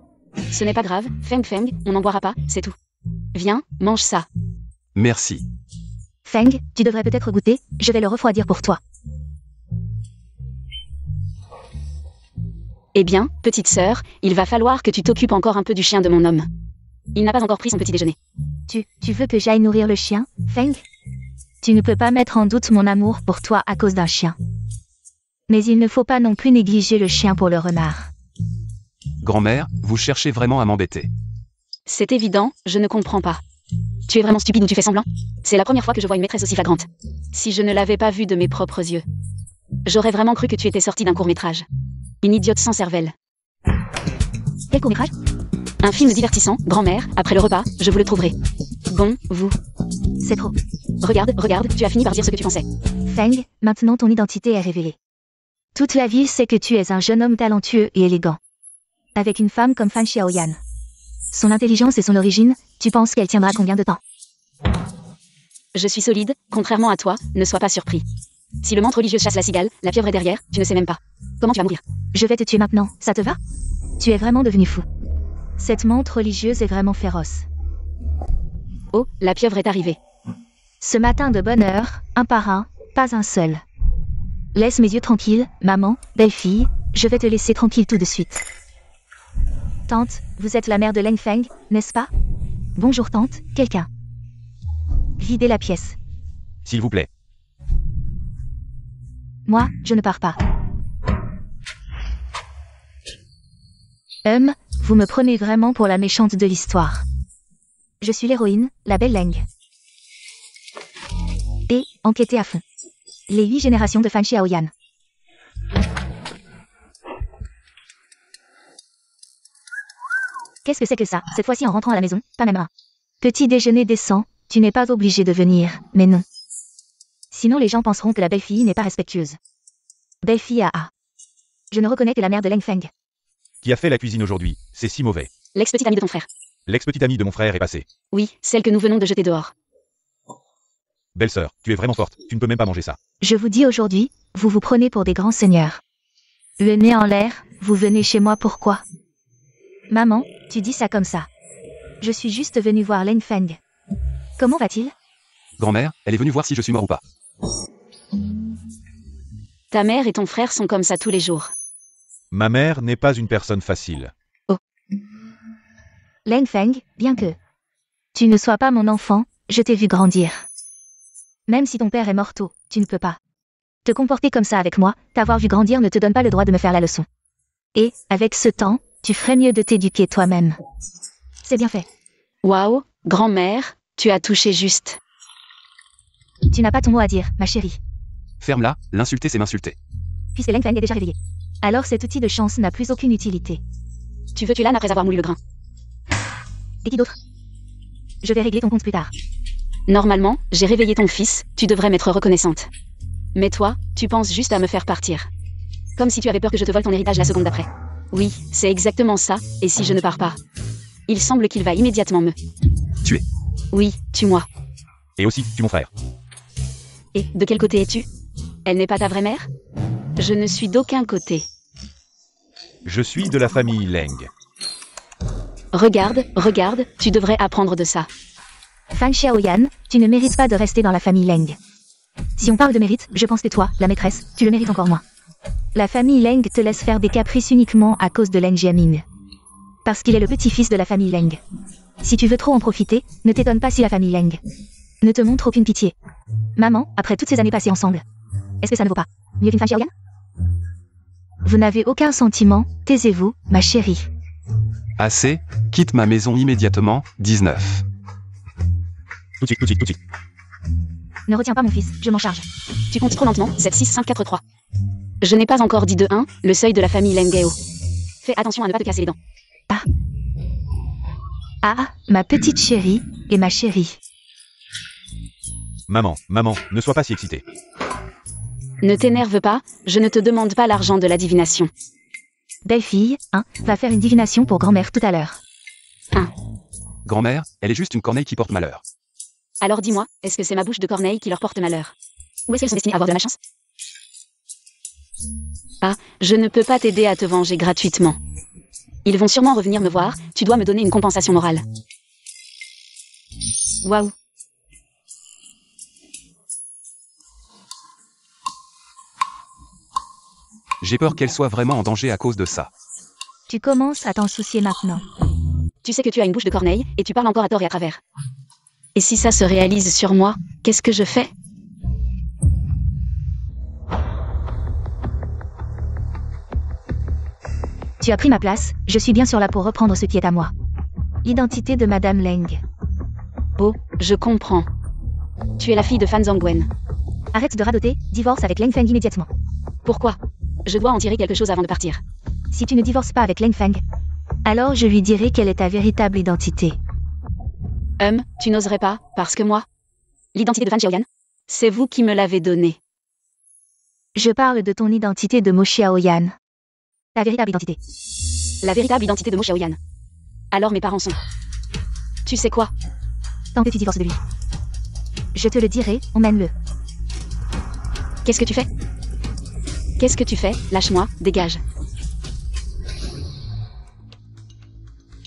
Ce n'est pas grave, Feng Feng, on n'en boira pas, c'est tout. Viens, mange ça. Merci. Feng, tu devrais peut-être goûter, je vais le refroidir pour toi. Eh bien, petite sœur, il va falloir que tu t'occupes encore un peu du chien de mon homme. Il n'a pas encore pris son petit déjeuner. Tu veux que j'aille nourrir le chien, Feng? Tu ne peux pas mettre en doute mon amour pour toi à cause d'un chien. Mais il ne faut pas non plus négliger le chien pour le renard. Grand-mère, vous cherchez vraiment à m'embêter. C'est évident, je ne comprends pas. Tu es vraiment stupide ou tu fais semblant? C'est la première fois que je vois une maîtresse aussi flagrante. Si je ne l'avais pas vue de mes propres yeux, j'aurais vraiment cru que tu étais sortie d'un court-métrage. Une idiote sans cervelle. Quel court-métrage? Un film divertissant, grand-mère, après le repas, je vous le trouverai. Bon, vous. C'est trop. Regarde, tu as fini par dire ce que tu pensais. Feng, maintenant ton identité est révélée. Toute la ville sait que tu es un jeune homme talentueux et élégant. Avec une femme comme Fan Xiaoyan. Son intelligence et son origine, tu penses qu'elle tiendra combien de temps? Je suis solide, contrairement à toi, ne sois pas surpris. Si le mantre religieux chasse la cigale, la pieuvre est derrière, tu ne sais même pas. Comment tu vas mourir? Je vais te tuer maintenant, ça te va? Tu es vraiment devenu fou. Cette menthe religieuse est vraiment féroce. Oh, la pieuvre est arrivée. Ce matin de bonne heure, un par un, pas un seul. Laisse mes yeux tranquilles, maman, belle-fille, je vais te laisser tranquille tout de suite. Tante, vous êtes la mère de Leng Feng, n'est-ce pas? Bonjour tante, quelqu'un. Videz la pièce. S'il vous plaît. Moi, je ne pars pas. Vous me prenez vraiment pour la méchante de l'histoire. Je suis l'héroïne, la belle Leng. Et, enquêtez à fond. Les 8 générations de Fan Xiaoyan. Qu'est-ce que c'est que ça, cette fois-ci en rentrant à la maison, pas même un petit déjeuner décent, tu n'es pas obligé de venir, mais non. Sinon les gens penseront que la belle-fille n'est pas respectueuse. Belle-fille A. Je ne reconnais que la mère de Leng Feng. Qui a fait la cuisine aujourd'hui? C'est si mauvais. L'ex-petite amie de ton frère. L'ex-petite amie de mon frère est passée. Oui, celle que nous venons de jeter dehors. Belle-sœur, tu es vraiment forte, tu ne peux même pas manger ça. Je vous dis aujourd'hui, vous vous prenez pour des grands seigneurs. Le nez en l'air, vous venez chez moi pourquoi? Maman, tu dis ça comme ça. Je suis juste venue voir Leng Feng. Comment va-t-il? Grand-mère, elle est venue voir si je suis mort ou pas. Ta mère et ton frère sont comme ça tous les jours. Ma mère n'est pas une personne facile. Oh. Leng Feng, bien que tu ne sois pas mon enfant, je t'ai vu grandir. Même si ton père est mort tôt, tu ne peux pas te comporter comme ça avec moi, t'avoir vu grandir ne te donne pas le droit de me faire la leçon. Et, avec ce temps, tu ferais mieux de t'éduquer toi-même. C'est bien fait. Waouh, Grand-mère, tu as touché juste. Tu n'as pas ton mot à dire, ma chérie. Ferme-la, l'insulter c'est m'insulter. Puisque Leng Feng est déjà réveillé. Alors cet outil de chance n'a plus aucune utilité. Tu veux tuer l'âne après avoir moulu le grain. Et qui d'autre? Je vais régler ton compte plus tard. Normalement, j'ai réveillé ton fils, tu devrais m'être reconnaissante. Mais toi, tu penses juste à me faire partir. Comme si tu avais peur que je te vole ton héritage la seconde d'après. Oui, c'est exactement ça, et si je ne pars pas? Il semble qu'il va immédiatement me... Tuer. Oui, tue-moi. Et aussi, tue mon frère. Et, de quel côté es-tu? Elle n'est pas ta vraie mère? Je ne suis d'aucun côté. Je suis de la famille Leng. Regarde, tu devrais apprendre de ça. Fan Xiaoyan, tu ne mérites pas de rester dans la famille Leng. Si on parle de mérite, je pense que toi, la maîtresse, tu le mérites encore moins. La famille Leng te laisse faire des caprices uniquement à cause de Leng Jiaming. Parce qu'il est le petit-fils de la famille Leng. Si tu veux trop en profiter, ne t'étonne pas si la famille Leng ne te montre aucune pitié. Maman, après toutes ces années passées ensemble, est-ce que ça ne vaut pas mieux qu'une Fan Xiaoyan? Vous n'avez aucun sentiment, taisez-vous, ma chérie. Assez, quitte ma maison immédiatement, 19. Tout de suite. Ne retiens pas mon fils, je m'en charge. Tu comptes trop lentement, 7, 6, 5, 4, 3. Je n'ai pas encore dit de 1, le seuil de la famille Leng est haut. Fais attention à ne pas te casser les dents. Ah, ma petite chérie, et ma chérie. Maman, ne sois pas si excitée. Ne t'énerve pas, je ne te demande pas l'argent de la divination. Belle fille, va faire une divination pour grand-mère tout à l'heure. Grand-mère, elle est juste une corneille qui porte malheur. Alors dis-moi, est-ce que c'est ma bouche de corneille qui leur porte malheur? Ou est-ce qu'elles sont destinées à avoir de la malchance? Ah, je ne peux pas t'aider à te venger gratuitement. Ils vont sûrement revenir me voir, tu dois me donner une compensation morale. Waouh. J'ai peur qu'elle soit vraiment en danger à cause de ça. Tu commences à t'en soucier maintenant. Tu sais que tu as une bouche de corneille, et tu parles encore à tort et à travers. Et si ça se réalise sur moi, qu'est-ce que je fais? Tu as pris ma place, je suis bien sûr là pour reprendre ce qui est à moi. L'identité de Madame Leng. Oh, je comprends. Tu es la fille de Fan Zhongwen. Arrête de radoter, divorce avec Leng Feng immédiatement. Pourquoi? Je dois en tirer quelque chose avant de partir. Si tu ne divorces pas avec Leng Feng, alors je lui dirai quelle est ta véritable identité. Tu n'oserais pas, parce que moi... L'identité de Fan Xiaoyan? C'est vous qui me l'avez donnée. Je parle de ton identité de Mo Xiaoyan. Ta véritable identité. La véritable identité de Mo Xiaoyan. Alors mes parents sont... Tu sais quoi? Tant que tu divorces de lui. Je te le dirai, emmène-le. Qu'est-ce que tu fais? Qu'est-ce que tu fais? Lâche-moi, dégage.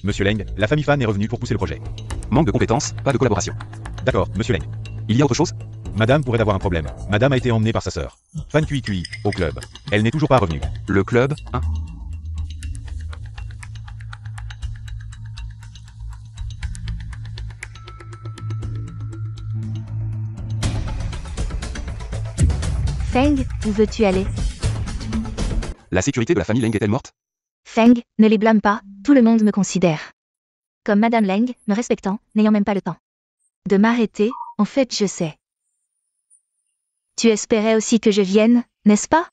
Monsieur Leng, la famille Fan est revenue pour pousser le projet. Manque de compétences, pas de collaboration. D'accord, monsieur Leng. Il y a autre chose? Madame pourrait avoir un problème. Madame a été emmenée par sa sœur. Fan Cui, au club. Elle n'est toujours pas revenue. Le club, Feng, où veux-tu aller? La sécurité de la famille Leng est-elle morte? Feng, ne les blâme pas, tout le monde me considère comme Madame Leng, me respectant, n'ayant même pas le temps de m'arrêter, en fait je sais. Tu espérais aussi que je vienne, n'est-ce pas?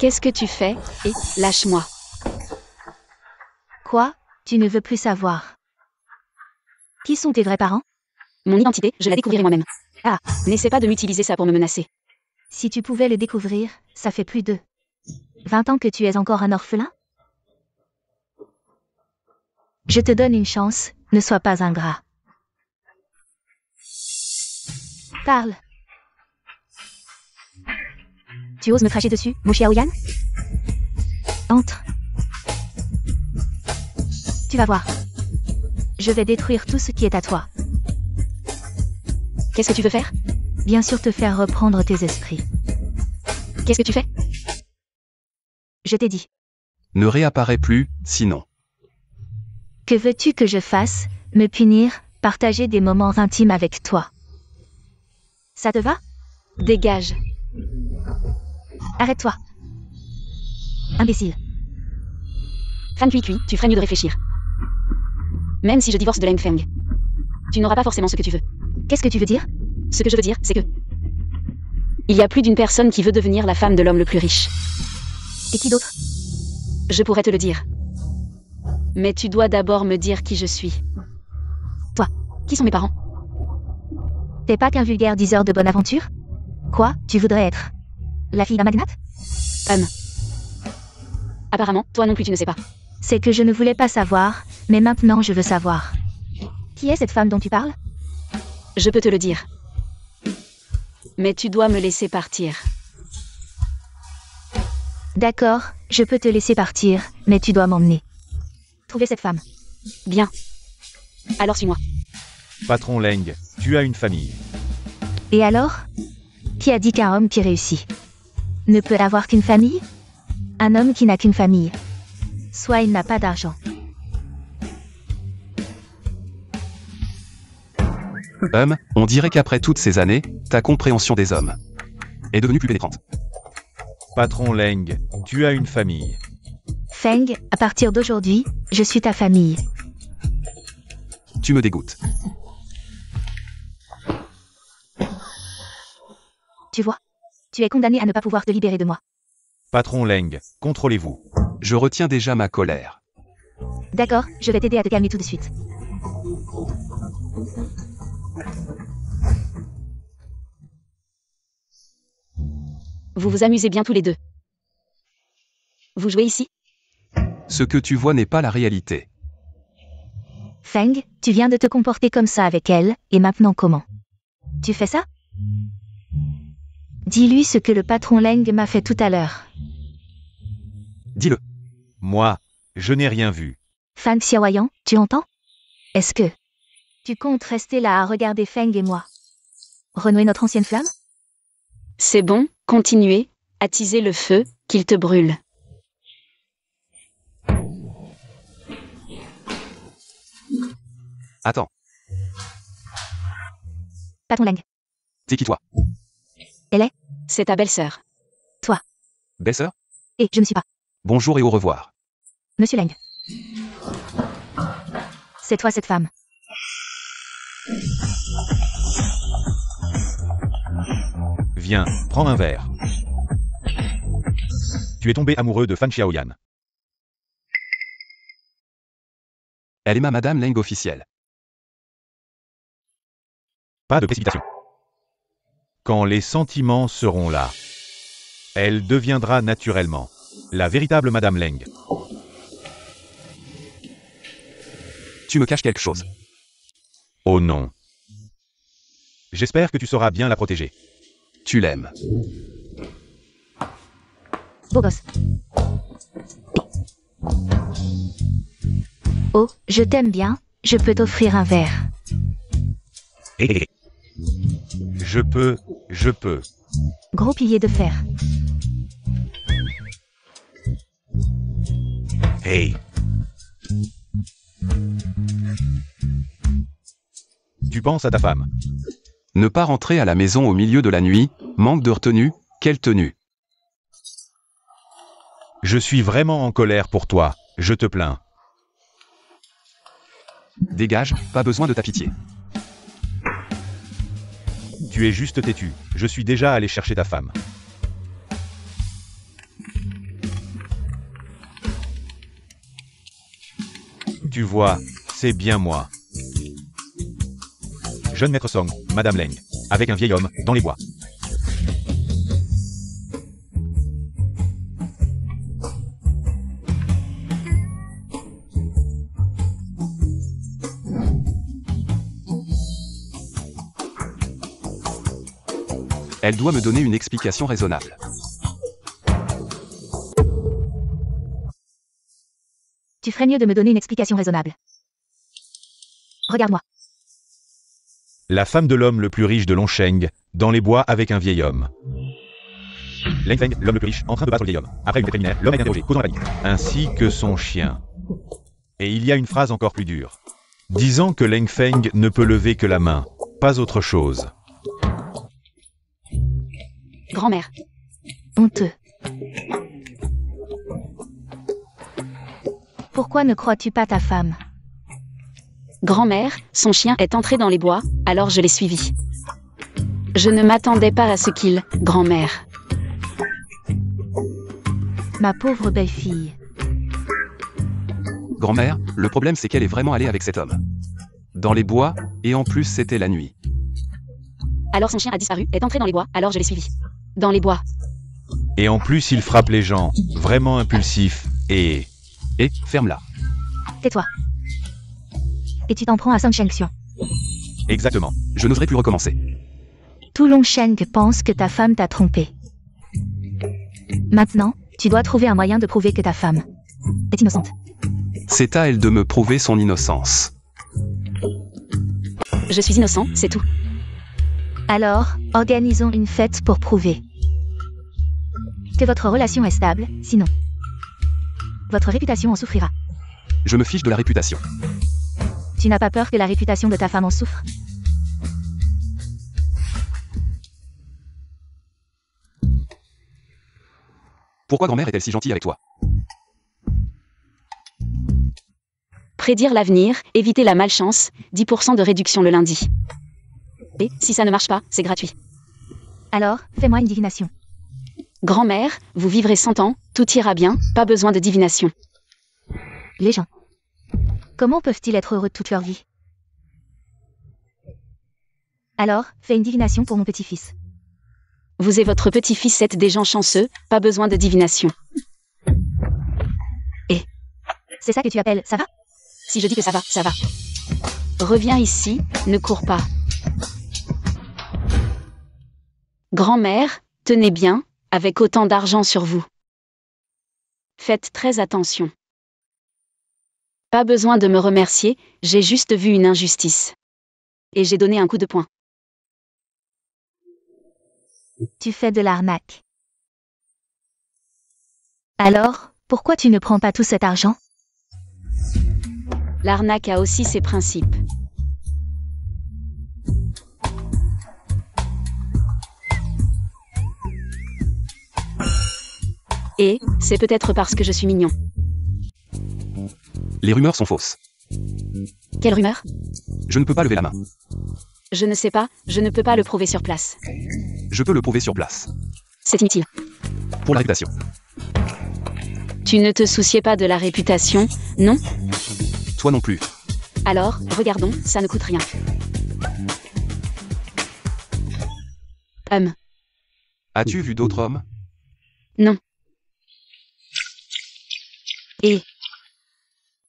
Qu'est-ce que tu fais? Et, lâche-moi. Quoi? Tu ne veux plus savoir. Qui sont tes vrais parents? Mon identité, je la découvrirai moi-même. Ah, n'essaie pas de m'utiliser ça pour me menacer. Si tu pouvais le découvrir, ça fait plus de 20 ans que tu es encore un orphelin? Je te donne une chance, ne sois pas ingrat. Parle. Tu oses me cracher dessus, Mo Xiaoyan? Entre. Tu vas voir. Je vais détruire tout ce qui est à toi. Qu'est-ce que tu veux faire? Bien sûr te faire reprendre tes esprits. Qu'est-ce que tu fais? Je t'ai dit. Ne réapparaît plus, sinon. Que veux-tu que je fasse? Me punir, partager des moments intimes avec toi. Ça te va? Dégage. Arrête-toi. Imbécile. Fan Cui Cui, tu ferais mieux de réfléchir. Même si je divorce de Leng Feng, tu n'auras pas forcément ce que tu veux. Qu'est-ce que tu veux dire? Ce que je veux dire, c'est que... il y a plus d'une personne qui veut devenir la femme de l'homme le plus riche. Et qui d'autre? Je pourrais te le dire. Mais tu dois d'abord me dire qui je suis. Toi. Qui sont mes parents? T'es pas qu'un vulgaire diseur de bonne aventure? Quoi, tu voudrais être la fille d'un magnate? Apparemment, toi non plus tu ne sais pas. C'est que je ne voulais pas savoir, mais maintenant je veux savoir. Qui est cette femme dont tu parles? Je peux te le dire. Mais tu dois me laisser partir. D'accord, je peux te laisser partir, mais tu dois m'emmener. Trouver cette femme. Bien. Alors suis-moi. Patron Leng, tu as une famille. Et alors? Qui a dit qu'un homme qui réussit ne peut avoir qu'une famille? Un homme qui n'a qu'une famille. Soit il n'a pas d'argent. On dirait qu'après toutes ces années, ta compréhension des hommes est devenue plus pénétrante. Patron Leng, tu as une famille. Feng, à partir d'aujourd'hui, je suis ta famille. Tu me dégoûtes. Tu vois? Tu es condamné à ne pas pouvoir te libérer de moi. Patron Leng, contrôlez-vous. Je retiens déjà ma colère. D'accord, je vais t'aider à te calmer tout de suite. Vous vous amusez bien tous les deux. Vous jouez ici? Ce que tu vois n'est pas la réalité. Feng, tu viens de te comporter comme ça avec elle, et maintenant comment? Tu fais ça? Dis-lui ce que le patron Leng m'a fait tout à l'heure. Dis-le. Moi, je n'ai rien vu. Fang Xiaoyan, tu entends? Est-ce que tu comptes rester là à regarder Feng et moi renouer notre ancienne flamme? C'est bon, continuez, attisez le feu, qu'il te brûle. Attends, Patron Leng. c'est qui toi? C'est ta belle-sœur. Belle-sœur? Et je ne suis pas. Bonjour et au revoir. Monsieur Leng. C'est toi cette femme. Viens, prends un verre. Tu es tombé amoureux de Fan Xiaoyan. Elle est ma Madame Leng officielle. Pas de précipitation. Quand les sentiments seront là, elle deviendra naturellement la véritable Madame Leng. Tu me caches quelque chose. Oh non. J'espère que tu sauras bien la protéger. Tu l'aimes. Beau gosse. Oh, je t'aime bien, je peux t'offrir un verre. Je peux. Gros pilier de fer. Hey. Tu penses à ta femme. Ne pas rentrer à la maison au milieu de la nuit, manque de retenue, quelle tenue? Je suis vraiment en colère pour toi, je te plains. Dégage, pas besoin de ta pitié. Tu es juste têtu, je suis déjà allé chercher ta femme. Tu vois, c'est bien moi. Jeune maître Song, Madame Leng, avec un vieil homme, dans les bois. Elle doit me donner une explication raisonnable. Tu ferais mieux de me donner une explication raisonnable. Regarde-moi. La femme de l'homme le plus riche de Longsheng, dans les bois avec un vieil homme. Leng Feng, l'homme le plus riche, en train de battre le vieil homme. Après une fête préliminaire, l'homme est interrogé, causant la panique. Ainsi que son chien. Et il y a une phrase encore plus dure. Disant que Leng Feng ne peut lever que la main, pas autre chose. Grand-mère. Honteux. Pourquoi ne crois-tu pas ta femme? Grand-mère, son chien est entré dans les bois, alors je l'ai suivi. Je ne m'attendais pas à ce qu'il, grand-mère. Ma pauvre belle-fille. Grand-mère, le problème c'est qu'elle est vraiment allée avec cet homme. Dans les bois, et en plus c'était la nuit. Alors son chien a disparu, est entré dans les bois, alors je l'ai suivi. Dans les bois. Et en plus, il frappe les gens, vraiment impulsif, et... Et, ferme-la. Tais-toi. Et tu t'en prends à Song Sheng-xian. Exactement. Je n'oserais plus recommencer. Tout Long Sheng pense que ta femme t'a trompé. Maintenant, tu dois trouver un moyen de prouver que ta femme est innocente. C'est à elle de me prouver son innocence. Je suis innocent, c'est tout. Alors, organisons une fête pour prouver que votre relation est stable, sinon votre réputation en souffrira. Je me fiche de la réputation. Tu n'as pas peur que la réputation de ta femme en souffre? Pourquoi grand-mère est-elle si gentille avec toi? Prédire l'avenir, éviter la malchance, 10% de réduction le lundi. Et, si ça ne marche pas, c'est gratuit. Alors, fais-moi une divination. Grand-mère, vous vivrez 100 ans, tout ira bien, pas besoin de divination. Les gens. Comment peuvent-ils être heureux toute leur vie? Alors, fais une divination pour mon petit-fils. Vous et votre petit-fils êtes des gens chanceux, pas besoin de divination. C'est ça que tu appelles, ça va? Si je dis que ça va, ça va. Reviens ici, ne cours pas. Grand-mère, tenez bien, avec autant d'argent sur vous. Faites très attention. Pas besoin de me remercier, j'ai juste vu une injustice. Et j'ai donné un coup de poing. Tu fais de l'arnaque. Alors, pourquoi tu ne prends pas tout cet argent? L'arnaque a aussi ses principes. Et, c'est peut-être parce que je suis mignon. Les rumeurs sont fausses. Quelle rumeur? Je ne peux pas lever la main. Je ne sais pas, je ne peux pas le prouver sur place. Je peux le prouver sur place. C'est inutile. Pour la réputation. Tu ne te souciais pas de la réputation, non? Toi non plus. Alors, regardons, ça ne coûte rien. As-tu vu d'autres hommes? Non. Et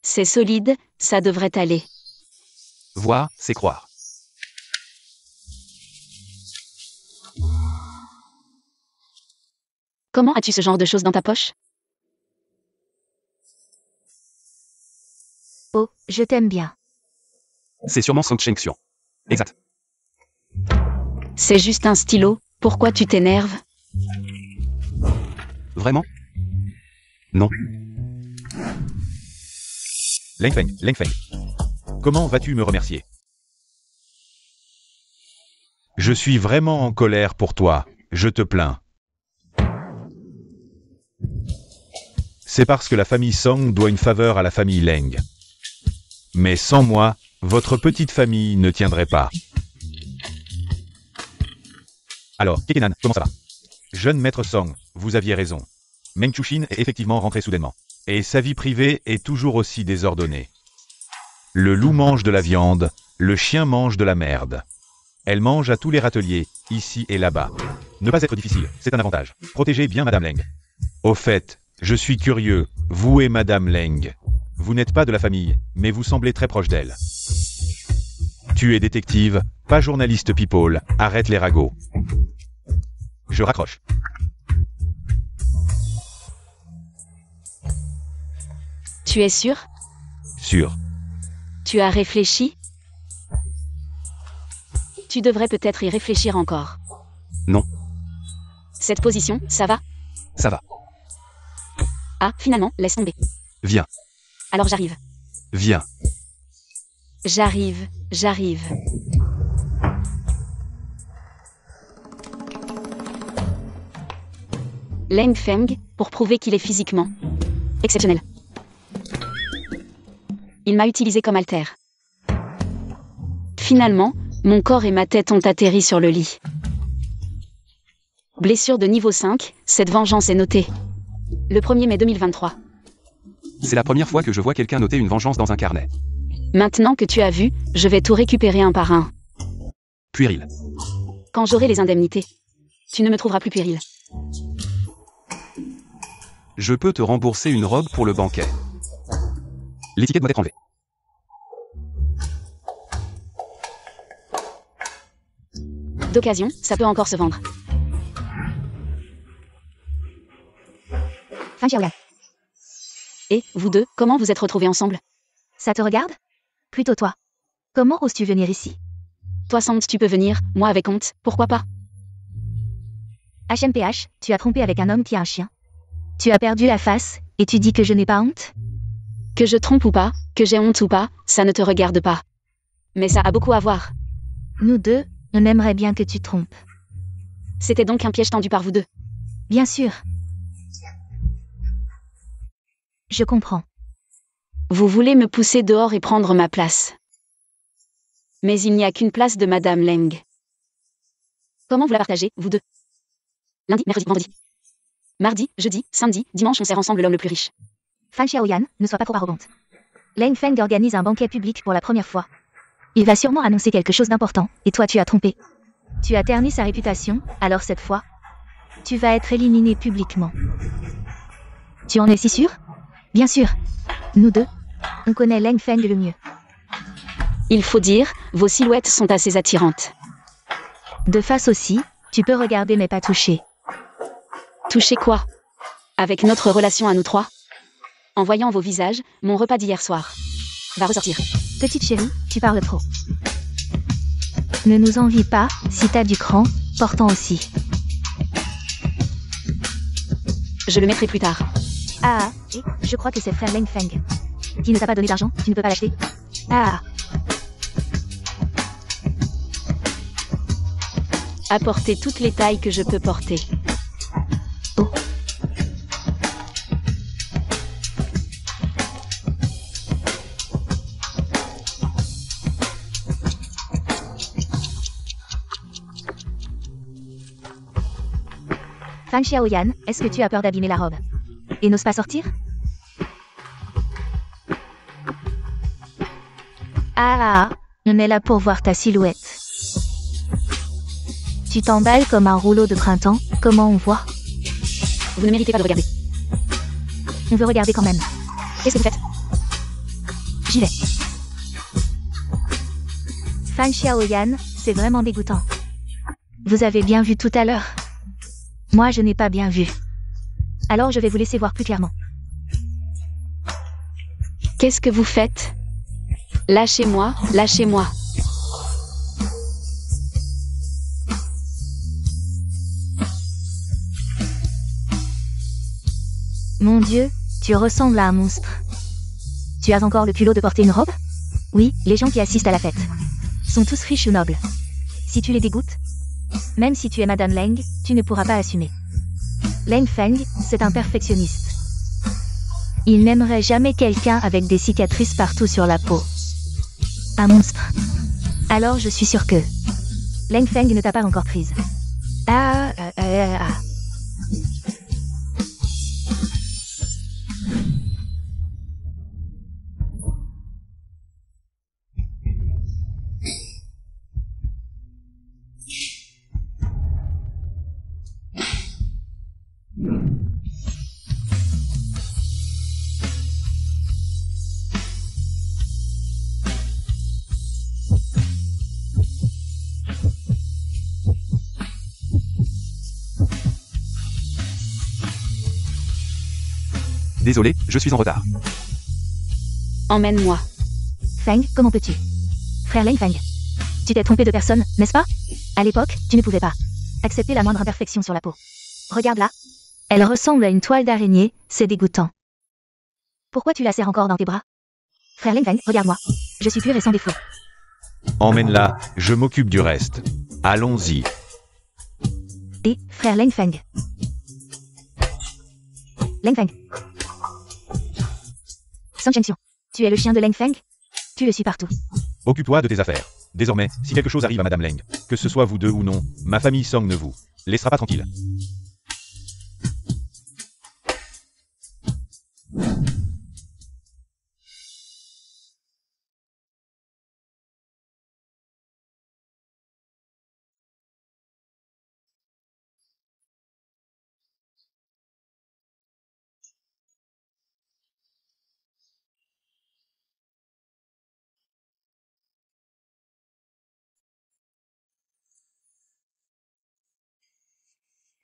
c'est solide, ça devrait aller. Voir, c'est croire. Comment as-tu ce genre de choses dans ta poche? Oh, je t'aime bien. C'est sûrement Song Sheng-xian. Exact. C'est juste un stylo, pourquoi tu t'énerves? Vraiment? Non. Leng Feng. Comment vas-tu me remercier? Je suis vraiment en colère pour toi, je te plains. C'est parce que la famille Song doit une faveur à la famille Leng. Mais sans moi, votre petite famille ne tiendrait pas. Alors, Kekenan, comment ça va? Jeune maître Song, vous aviez raison. Meng Chushin est effectivement rentré soudainement. Et sa vie privée est toujours aussi désordonnée. Le loup mange de la viande, le chien mange de la merde. Elle mange à tous les râteliers, ici et là-bas. Ne pas être difficile, c'est un avantage. Protégez bien Madame Leng. Au fait, je suis curieux, vous et Madame Leng. Vous n'êtes pas de la famille, mais vous semblez très proche d'elle. Tu es détective, pas journaliste people, arrête les ragots. Je raccroche. Tu es sûr? Sûr. Tu as réfléchi? Tu devrais peut-être y réfléchir encore. Non. Cette position, ça va? Ça va. Ah, finalement, laisse tomber. Viens. Alors j'arrive. Viens. J'arrive. Leng Feng, pour prouver qu'il est physiquement exceptionnel. Il m'a utilisé comme alter. Finalement, mon corps et ma tête ont atterri sur le lit. Blessure de niveau 5, cette vengeance est notée. Le 1er mai 2023. C'est la première fois que je vois quelqu'un noter une vengeance dans un carnet. Maintenant que tu as vu, je vais tout récupérer un par un. Puéril. Quand j'aurai les indemnités. Tu ne me trouveras plus puéril. Je peux te rembourser une robe pour le banquet. L'étiquette doit être enlevée. D'occasion, ça peut encore se vendre. Fan Xiaoyan. Et, vous deux, comment vous êtes retrouvés ensemble? Ça te regarde? Plutôt toi. Comment oses-tu venir ici? Toi Sand, tu peux venir, moi avec honte, pourquoi pas? HMPH, tu as trompé avec un homme qui a un chien. Tu as perdu la face, et tu dis que je n'ai pas honte? Que je trompe ou pas, que j'ai honte ou pas, ça ne te regarde pas. Mais ça a beaucoup à voir. Nous deux, on aimerait bien que tu te trompes. C'était donc un piège tendu par vous deux. Bien sûr. Je comprends. Vous voulez me pousser dehors et prendre ma place. Mais il n'y a qu'une place de Madame Leng. Comment vous la partagez, vous deux? Lundi, mercredi, vendredi. Mardi, jeudi, samedi, dimanche, on sert ensemble l'homme le plus riche. Fan Xiaoyan, ne sois pas trop arrogante. Leng Feng organise un banquet public pour la première fois. Il va sûrement annoncer quelque chose d'important, et toi tu as trompé. Tu as terni sa réputation, alors cette fois, tu vas être éliminé publiquement. Tu en es si sûr? Bien sûr. Nous deux, on connaît Leng Feng le mieux. Il faut dire, vos silhouettes sont assez attirantes. De face aussi, tu peux regarder mais pas toucher. Toucher quoi? Avec notre relation à nous trois? En voyant vos visages, mon repas d'hier soir va ressortir. Petite chérie, tu parles trop. Ne nous envie pas, si t'as du cran, portant aussi. Je le mettrai plus tard. Ah, et je crois que c'est frère Leng Feng. Qui ne t'a pas donné d'argent, tu ne peux pas l'acheter. Ah. Apporter toutes les tailles que je peux porter. Oh. Fan Xiaoyan, est-ce que tu as peur d'abîmer la robe? Et n'ose pas sortir? Ah, on est là pour voir ta silhouette. Tu t'emballes comme un rouleau de printemps, comment on voit? Vous ne méritez pas de regarder. On veut regarder quand même. Qu'est-ce que vous faites? J'y vais. Fan Xiaoyan, c'est vraiment dégoûtant. Vous avez bien vu tout à l'heure. Moi je n'ai pas bien vu. Alors je vais vous laisser voir plus clairement. Qu'est-ce que vous faites? Lâchez-moi, lâchez-moi. Mon Dieu, tu ressembles à un monstre. Tu as encore le culot de porter une robe? Oui, les gens qui assistent à la fête sont tous riches ou nobles. Si tu les dégoûtes, même si tu es Madame Leng, tu ne pourras pas assumer. Leng Feng, c'est un perfectionniste. Il n'aimerait jamais quelqu'un avec des cicatrices partout sur la peau. Un monstre. Alors je suis sûre que Leng Feng ne t'a pas encore prise. Ah. Désolé, je suis en retard. Emmène-moi. Feng, comment peux-tu? Frère Leng Feng. Tu t'es trompé de personne, n'est-ce pas? À l'époque, tu ne pouvais pas accepter la moindre imperfection sur la peau. Regarde là. Elle ressemble à une toile d'araignée, c'est dégoûtant. Pourquoi tu la serres encore dans tes bras? Frère Leng Feng, regarde-moi. Je suis pur et sans défaut. Emmène-la, je m'occupe du reste. Allons-y. Et, frère Leng Feng. Leng Feng. Sun Chengxiong, Tu es le chien de Leng Feng? Tu le suis partout. Occupe-toi de tes affaires. Désormais, si quelque chose arrive à Madame Leng, que ce soit vous deux ou non, ma famille Song ne vous laissera pas tranquille.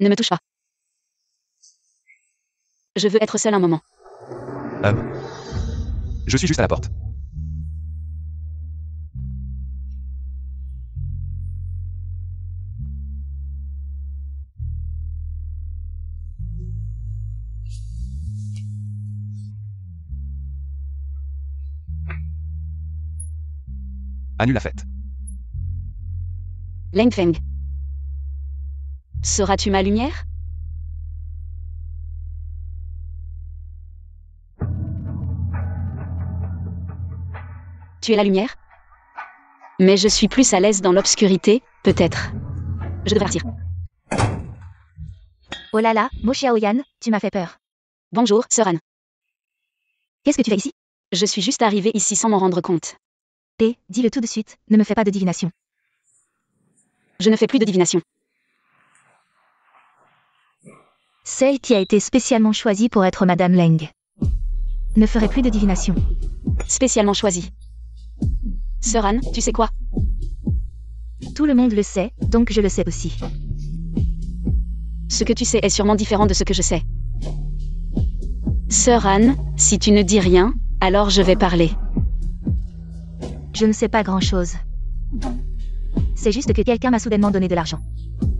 Ne me touche pas. Je veux être seule un moment. Je suis juste à la porte. Annule la fête. Leng Feng. Seras-tu ma lumière? Tu es la lumière? Mais je suis plus à l'aise dans l'obscurité, peut-être. Je devrais partir. Oh là là, Mo Xiaoyan, tu m'as fait peur. Bonjour, Sœur Anne. Qu'est-ce que tu fais ici? Je suis juste arrivée ici sans m'en rendre compte. Dis-le tout de suite, ne me fais pas de divination. Je ne fais plus de divination. Celle qui a été spécialement choisie pour être Madame Leng ne ferait plus de divination. Spécialement choisie. Sœur Anne, tu sais quoi? Tout le monde le sait, donc je le sais aussi. Ce que tu sais est sûrement différent de ce que je sais. Sœur Anne, si tu ne dis rien, alors je vais parler. Je ne sais pas grand-chose. C'est juste que quelqu'un m'a soudainement donné de l'argent.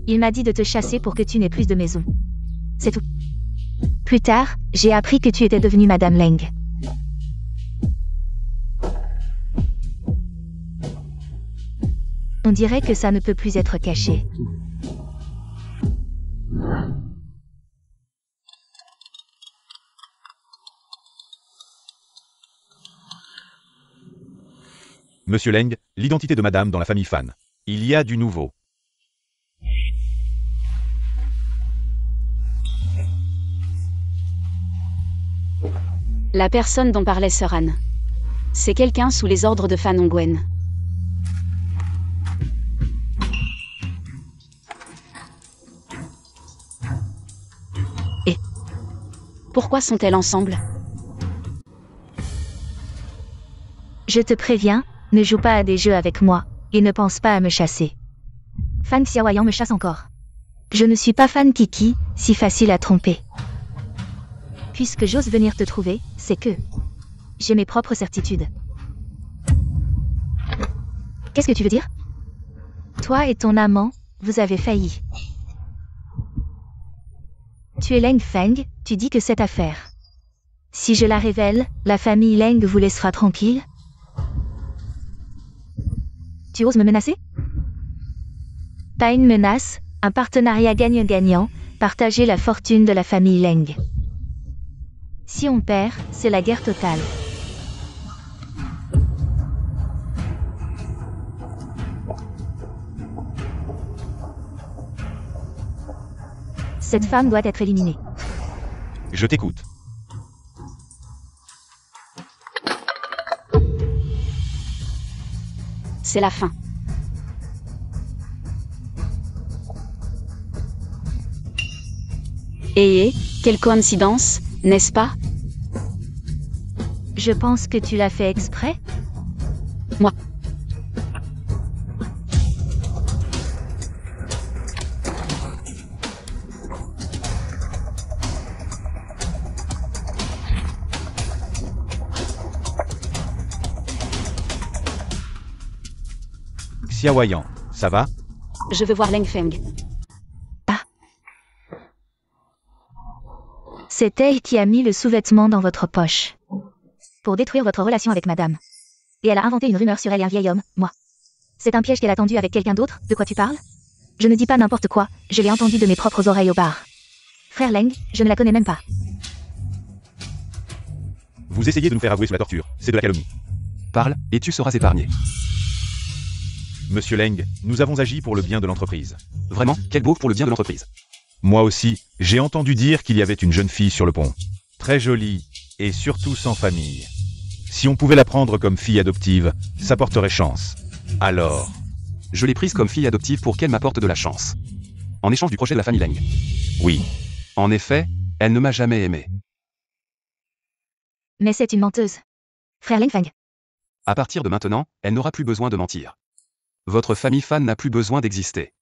Il m'a dit de te chasser pour que tu n'aies plus de maison. C'est tout. Plus tard, j'ai appris que tu étais devenue Madame Leng. On dirait que ça ne peut plus être caché. Monsieur Leng, l'identité de Madame dans la famille Fan. Il y a du nouveau. La personne dont parlait Sœur Anne. C'est quelqu'un sous les ordres de Fan Hongwen. Et pourquoi sont-elles ensemble? Je te préviens, ne joue pas à des jeux avec moi, et ne pense pas à me chasser. Fan Xiaoyan me chasse encore. Je ne suis pas Fan Kiki, si facile à tromper. Puisque j'ose venir te trouver, c'est que j'ai mes propres certitudes. Qu'est-ce que tu veux dire? Toi et ton amant, vous avez failli. Tu es Leng Feng, tu dis que cette affaire. Si je la révèle, la famille Leng vous laissera tranquille? Tu oses me menacer? Pas une menace, un partenariat gagnant-gagnant, partager la fortune de la famille Leng. Si on perd, c'est la guerre totale. Cette femme doit être éliminée. Je t'écoute. C'est la fin. Et quelle coïncidence, n'est-ce pas? Je pense que tu l'as fait exprès? Moi. Xiaoyan, ça va? Je veux voir Leng Feng. C'est elle qui a mis le sous-vêtement dans votre poche. Pour détruire votre relation avec madame. Et elle a inventé une rumeur sur elle et un vieil homme, moi. C'est un piège qu'elle a tendu avec quelqu'un d'autre, de quoi tu parles? Je ne dis pas n'importe quoi, je l'ai entendu de mes propres oreilles au bar. Frère Leng, je ne la connais même pas. Vous essayez de nous faire avouer sous la torture. C'est de la calomnie. Parle, et tu seras épargné. Monsieur Leng, nous avons agi pour le bien de l'entreprise. Vraiment, quel beau pour le bien de l'entreprise. Moi aussi, j'ai entendu dire qu'il y avait une jeune fille sur le pont. Très jolie, et surtout sans famille. Si on pouvait la prendre comme fille adoptive, ça porterait chance. Alors... Je l'ai prise comme fille adoptive pour qu'elle m'apporte de la chance. En échange du projet de la famille Leng. Oui. En effet, elle ne m'a jamais aimé. Mais c'est une menteuse. Frère Leng Feng. À partir de maintenant, elle n'aura plus besoin de mentir. Votre famille Fan n'a plus besoin d'exister.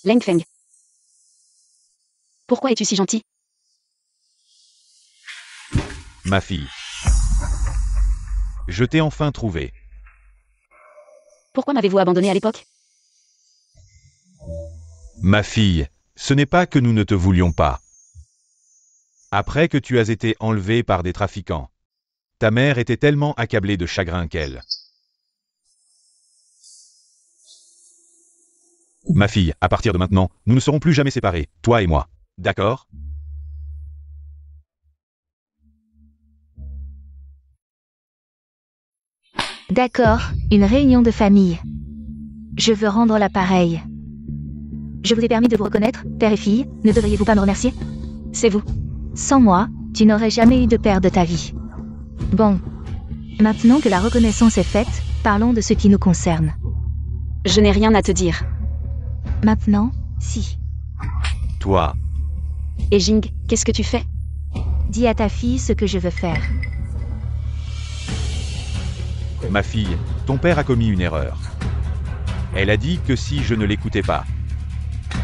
Leng Feng. Pourquoi es-tu si gentil? Ma fille. Je t'ai enfin trouvé. Pourquoi m'avez-vous abandonné à l'époque? Ma fille, ce n'est pas que nous ne te voulions pas. Après que tu as été enlevée par des trafiquants, ta mère était tellement accablée de chagrin qu'elle... Ma fille, à partir de maintenant, nous ne serons plus jamais séparés, toi et moi. D'accord? D'accord, une réunion de famille. Je veux rendre l'appareil. Je vous ai permis de vous reconnaître, père et fille, ne devriez-vous pas me remercier? C'est vous. Sans moi, tu n'aurais jamais eu de père de ta vie. Bon. Maintenant que la reconnaissance est faite, parlons de ce qui nous concerne. Je n'ai rien à te dire. Maintenant, si. Toi, Et Jing, qu'est-ce que tu fais? Dis à ta fille ce que je veux faire. ma fille, ton père a commis une erreur. Elle a dit que si je ne l'écoutais pas,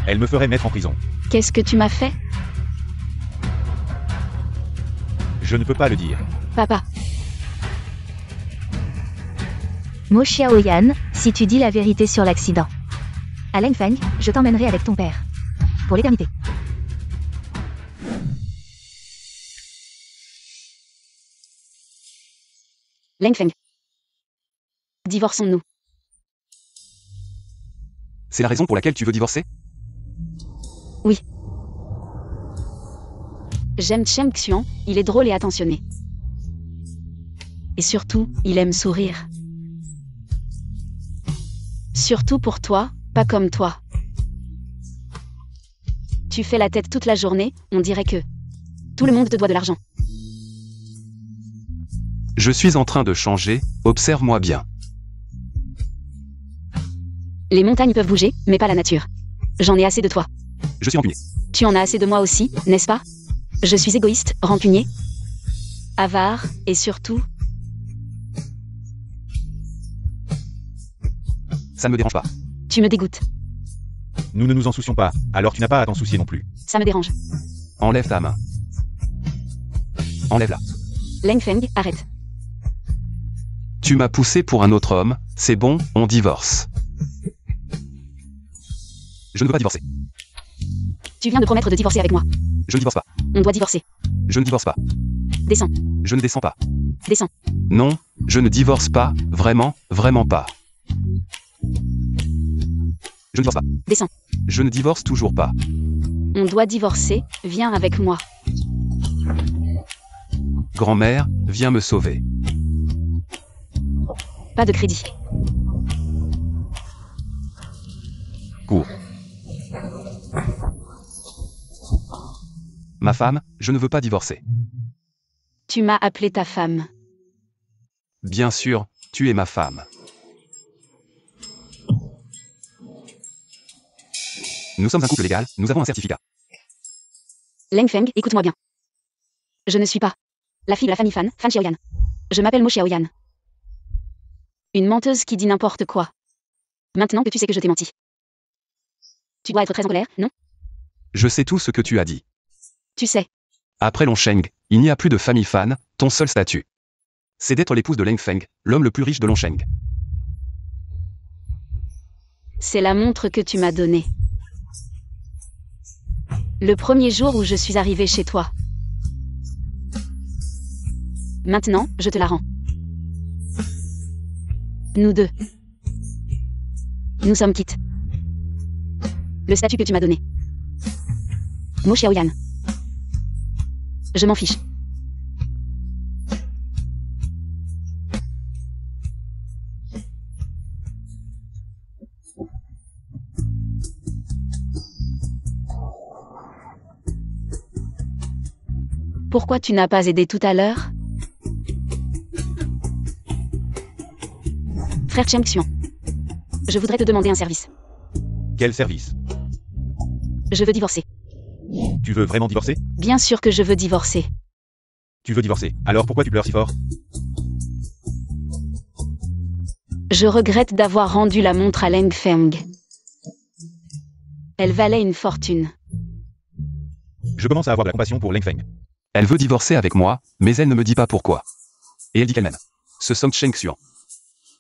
elle me ferait mettre en prison. Qu'est-ce que tu m'as fait? Je ne peux pas le dire. Papa. Mo Xiaoyan, si tu dis la vérité sur l'accident. À Leng Feng, je t'emmènerai avec ton père. Pour l'éternité. Leng Feng. Divorçons-nous. C'est la raison pour laquelle tu veux divorcer? Oui. J'aime Chen Xian, il est drôle et attentionné. Et surtout, il aime sourire. Surtout pour toi, pas comme toi. Tu fais la tête toute la journée, on dirait que... Tout le monde te doit de l'argent. Je suis en train de changer, observe-moi bien. Les montagnes peuvent bouger, mais pas la nature. J'en ai assez de toi. Je suis rancunier. Tu en as assez de moi aussi, n'est-ce pas? Je suis égoïste, rancunier, avare, et surtout... Ça ne me dérange pas. Tu me dégoûtes. Nous ne nous en soucions pas, alors tu n'as pas à t'en soucier non plus. Ça me dérange. Enlève ta main. Enlève-la. Leng Feng, arrête. Tu m'as poussé pour un autre homme, c'est bon, on divorce. Je ne veux pas divorcer. Tu viens de promettre de divorcer avec moi. Je ne divorce pas. On doit divorcer. Je ne divorce pas. Descends. Je ne descends pas. Descends. Non, je ne divorce pas, vraiment, vraiment pas. Je ne divorce pas. Descends. Je ne divorce toujours pas. On doit divorcer, viens avec moi. Grand-mère, viens me sauver. Pas de crédit. Cours. Ma femme, je ne veux pas divorcer. Tu m'as appelé ta femme. Bien sûr, tu es ma femme. Nous sommes un couple légal, nous avons un certificat. Leng Feng, écoute-moi bien. Je ne suis pas la fille de la famille Fan, Fan Xiaoyan. Je m'appelle Mo Xiaoyan. Une menteuse qui dit n'importe quoi. Maintenant que tu sais que je t'ai menti. Tu dois être très en colère, non? Je sais tout ce que tu as dit. Tu sais. Après Longsheng, il n'y a plus de famille Fan, ton seul statut. C'est d'être l'épouse de Leng Feng, l'homme le plus riche de Longsheng. C'est la montre que tu m'as donnée. Le premier jour où je suis arrivée chez toi. Maintenant, je te la rends. Nous deux. Nous sommes quittes. Le statut que tu m'as donné. Mo Xiaoyan. Je m'en fiche. Pourquoi tu n'as pas aidé tout à l'heure? Frère Cheng Xian. Je voudrais te demander un service. Quel service? Je veux divorcer. Tu veux vraiment divorcer? Bien sûr que je veux divorcer. Tu veux divorcer. Alors pourquoi tu pleures si fort? Je regrette d'avoir rendu la montre à Leng Feng. Elle valait une fortune. Je commence à avoir de la compassion pour Leng Feng. Elle veut divorcer avec moi, mais elle ne me dit pas pourquoi. Et elle dit qu'elle-même. Ce Song Cheng Xian.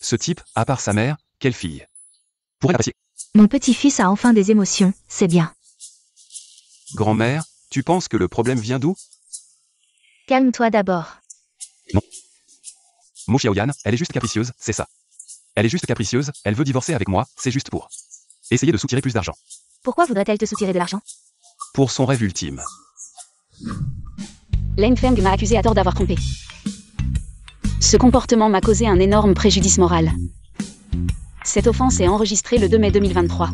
Ce type, à part sa mère, quelle fille? Pour elle apprécier. Mon petit-fils a enfin des émotions, c'est bien. Grand-mère, tu penses que le problème vient d'où? Calme-toi d'abord. Mo Xiaoyan, elle est juste capricieuse, c'est ça. Elle est juste capricieuse, elle veut divorcer avec moi, c'est juste pour essayer de soutirer plus d'argent. Pourquoi voudrait-elle te soutirer de l'argent? Pour son rêve ultime. Leng Feng m'a accusé à tort d'avoir trompé. Ce comportement m'a causé un énorme préjudice moral. Cette offense est enregistrée le 2 mai 2023.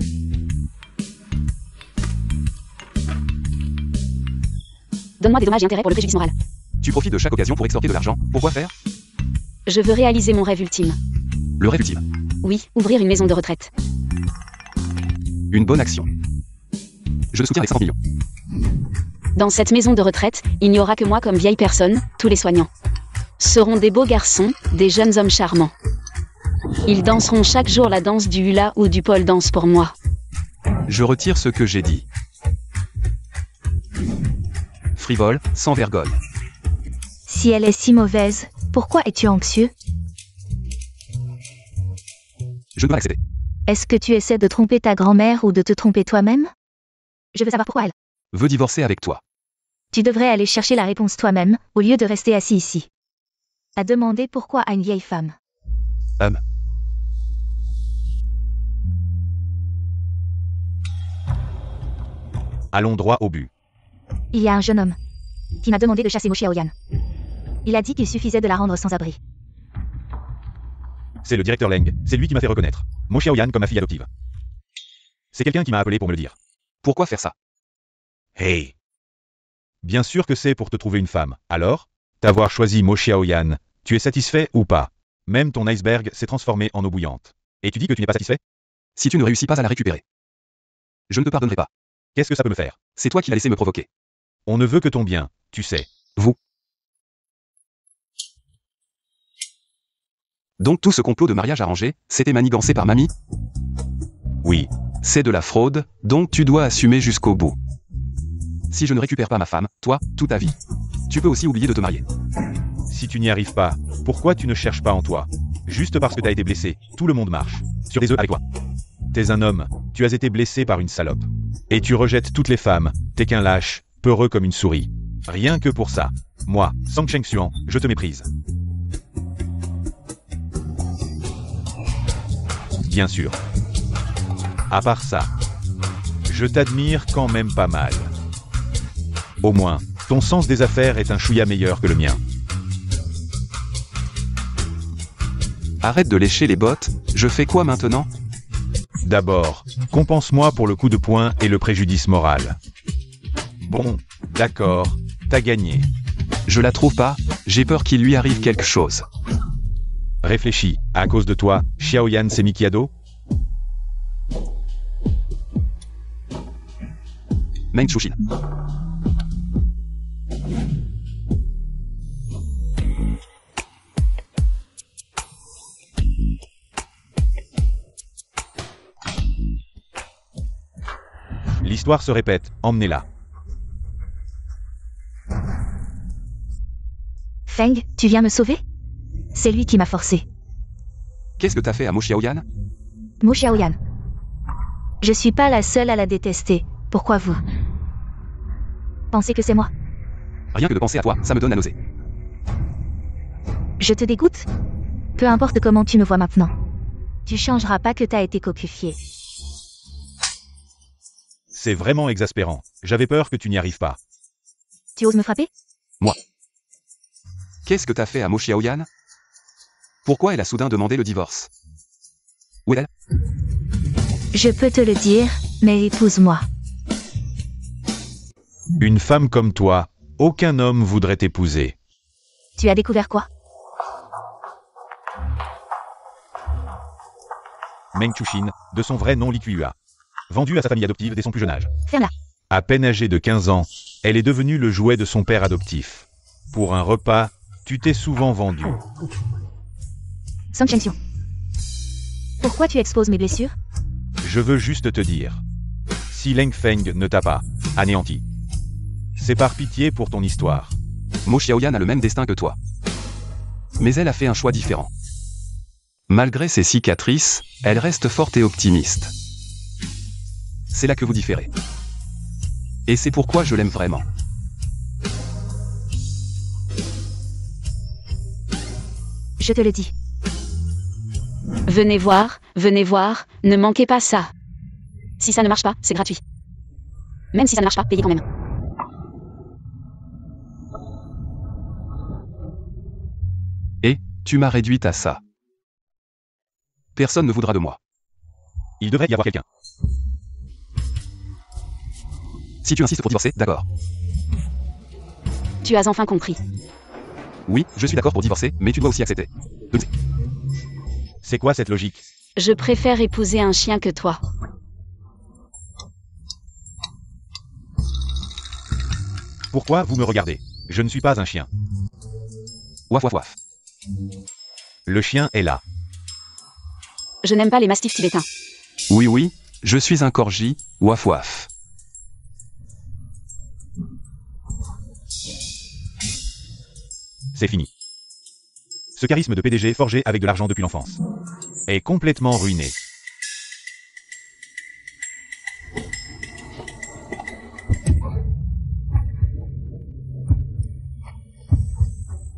Donne-moi des dommages et intérêts pour le préjudice moral. Tu profites de chaque occasion pour extorquer de l'argent, pourquoi faire? Je veux réaliser mon rêve ultime. Le rêve ultime. Oui, ouvrir une maison de retraite. Une bonne action. Je le soutiens avec 50 millions. Dans cette maison de retraite, il n'y aura que moi comme vieille personne, tous les soignants seront des beaux garçons, des jeunes hommes charmants. Ils danseront chaque jour la danse du hula ou du pole dance pour moi. Je retire ce que j'ai dit. Frivole, sans vergogne. Si elle est si mauvaise, pourquoi es-tu anxieux? Je ne peux pas l'accepter. Est-ce que tu essaies de tromper ta grand-mère ou de te tromper toi-même? Je veux savoir pourquoi elle Veux divorcer avec toi. Tu devrais aller chercher la réponse toi-même, au lieu de rester assis ici. À demander pourquoi à une vieille femme. Allons droit au but. Il y a un jeune homme qui m'a demandé de chasser Mo Xiaoyan. Il a dit qu'il suffisait de la rendre sans abri. C'est le directeur Leng, c'est lui qui m'a fait reconnaître Mo Xiaoyan comme ma fille adoptive. C'est quelqu'un qui m'a appelé pour me le dire. Pourquoi faire ça? Hey! Bien sûr que c'est pour te trouver une femme. Alors, t'avoir choisi Mo Xiaoyan, tu es satisfait ou pas? Même ton iceberg s'est transformé en eau bouillante. Et tu dis que tu n'es pas satisfait? Si tu ne réussis pas à la récupérer, je ne te pardonnerai pas. Qu'est-ce que ça peut me faire? C'est toi qui l'as laissé me provoquer. On ne veut que ton bien, tu sais. Donc tout ce complot de mariage arrangé, c'était manigancé par mamie? Oui. C'est de la fraude, donc tu dois assumer jusqu'au bout. Si je ne récupère pas ma femme, toi, toute ta vie, tu peux aussi oublier de te marier. Si tu n'y arrives pas, pourquoi tu ne cherches pas en toi? Juste parce que t'as été blessé, tout le monde marche sur des œufs avec toi. T'es un homme, tu as été blessé par une salope. Et tu rejettes toutes les femmes, t'es qu'un lâche, peureux comme une souris. Rien que pour ça. Moi, Song Cheng Xian, je te méprise. Bien sûr. À part ça, je t'admire quand même pas mal. Au moins, ton sens des affaires est un chouïa meilleur que le mien. Arrête de lécher les bottes, je fais quoi maintenant? D'abord, compense-moi pour le coup de poing et le préjudice moral. Bon, d'accord, t'as gagné. Je la trouve pas, j'ai peur qu'il lui arrive quelque chose. Réfléchis, à cause de toi, Xiaoyan s'est mis qui à dos? Meng Chushin. L'histoire se répète, emmenez-la. Feng, tu viens me sauver? C'est lui qui m'a forcé. Qu'est-ce que t'as fait à Mo Xiaoyan? Mo Xiaoyan. Je suis pas la seule à la détester. Pourquoi vous pensez que c'est moi? Rien que de penser à toi, ça me donne la nausée. Je te dégoûte? Peu importe comment tu me vois maintenant. Tu changeras pas que t'as été cocufié. C'est vraiment exaspérant. J'avais peur que tu n'y arrives pas. Tu oses me frapper? Qu'est-ce que t'as fait à Mo Xiaoyan? Pourquoi elle a soudain demandé le divorce? Où est-elle? Je peux te le dire, mais épouse-moi. Une femme comme toi, aucun homme voudrait t'épouser. Tu as découvert quoi? Meng Chuxin, de son vrai nom Li Kuihua. Vendue à sa famille adoptive dès son plus jeune âge. Ferme-la. À peine âgée de 15 ans, elle est devenue le jouet de son père adoptif. Pour un repas, tu t'es souvent vendu. Song Chengxiong. Pourquoi tu exposes mes blessures? Je veux juste te dire. Si Leng Feng ne t'a pas anéanti, c'est par pitié pour ton histoire. Mo Xiaoyan a le même destin que toi. Mais elle a fait un choix différent. Malgré ses cicatrices, elle reste forte et optimiste. C'est là que vous différez. Et c'est pourquoi je l'aime vraiment. Je te le dis. Venez voir, ne manquez pas ça. Si ça ne marche pas, c'est gratuit. Même si ça ne marche pas, payez quand même. Et, tu m'as réduite à ça. Personne ne voudra de moi. Il devrait y avoir quelqu'un. Si tu insistes pour divorcer, d'accord. Tu as enfin compris. Oui, je suis d'accord pour divorcer, mais tu dois aussi accepter. C'est quoi cette logique? Je préfère épouser un chien que toi. Pourquoi vous me regardez? Je ne suis pas un chien. Waf waf waf. Le chien est là. Je n'aime pas les mastifs tibétains. Oui oui, je suis un corgi, waf waf. C'est fini. Ce charisme de PDG forgé avec de l'argent depuis l'enfance est complètement ruiné.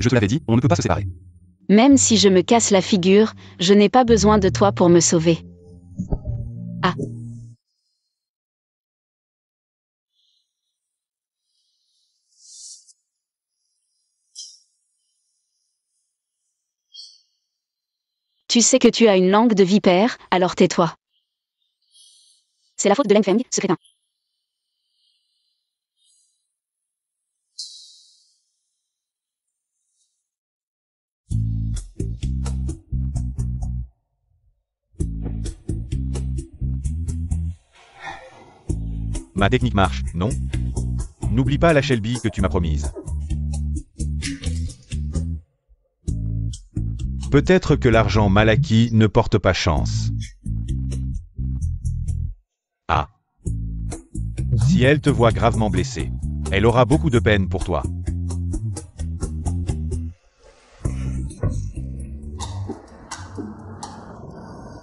Je te l'avais dit, on ne peut pas se séparer. Même si je me casse la figure, je n'ai pas besoin de toi pour me sauver. Ah. Tu sais que tu as une langue de vipère, alors tais-toi. C'est la faute de Leng Feng, ce crétin. Ma technique marche, non? N'oublie pas la Shelby que tu m'as promise. Peut-être que l'argent mal acquis ne porte pas chance. Ah. Si elle te voit gravement blessé, elle aura beaucoup de peine pour toi.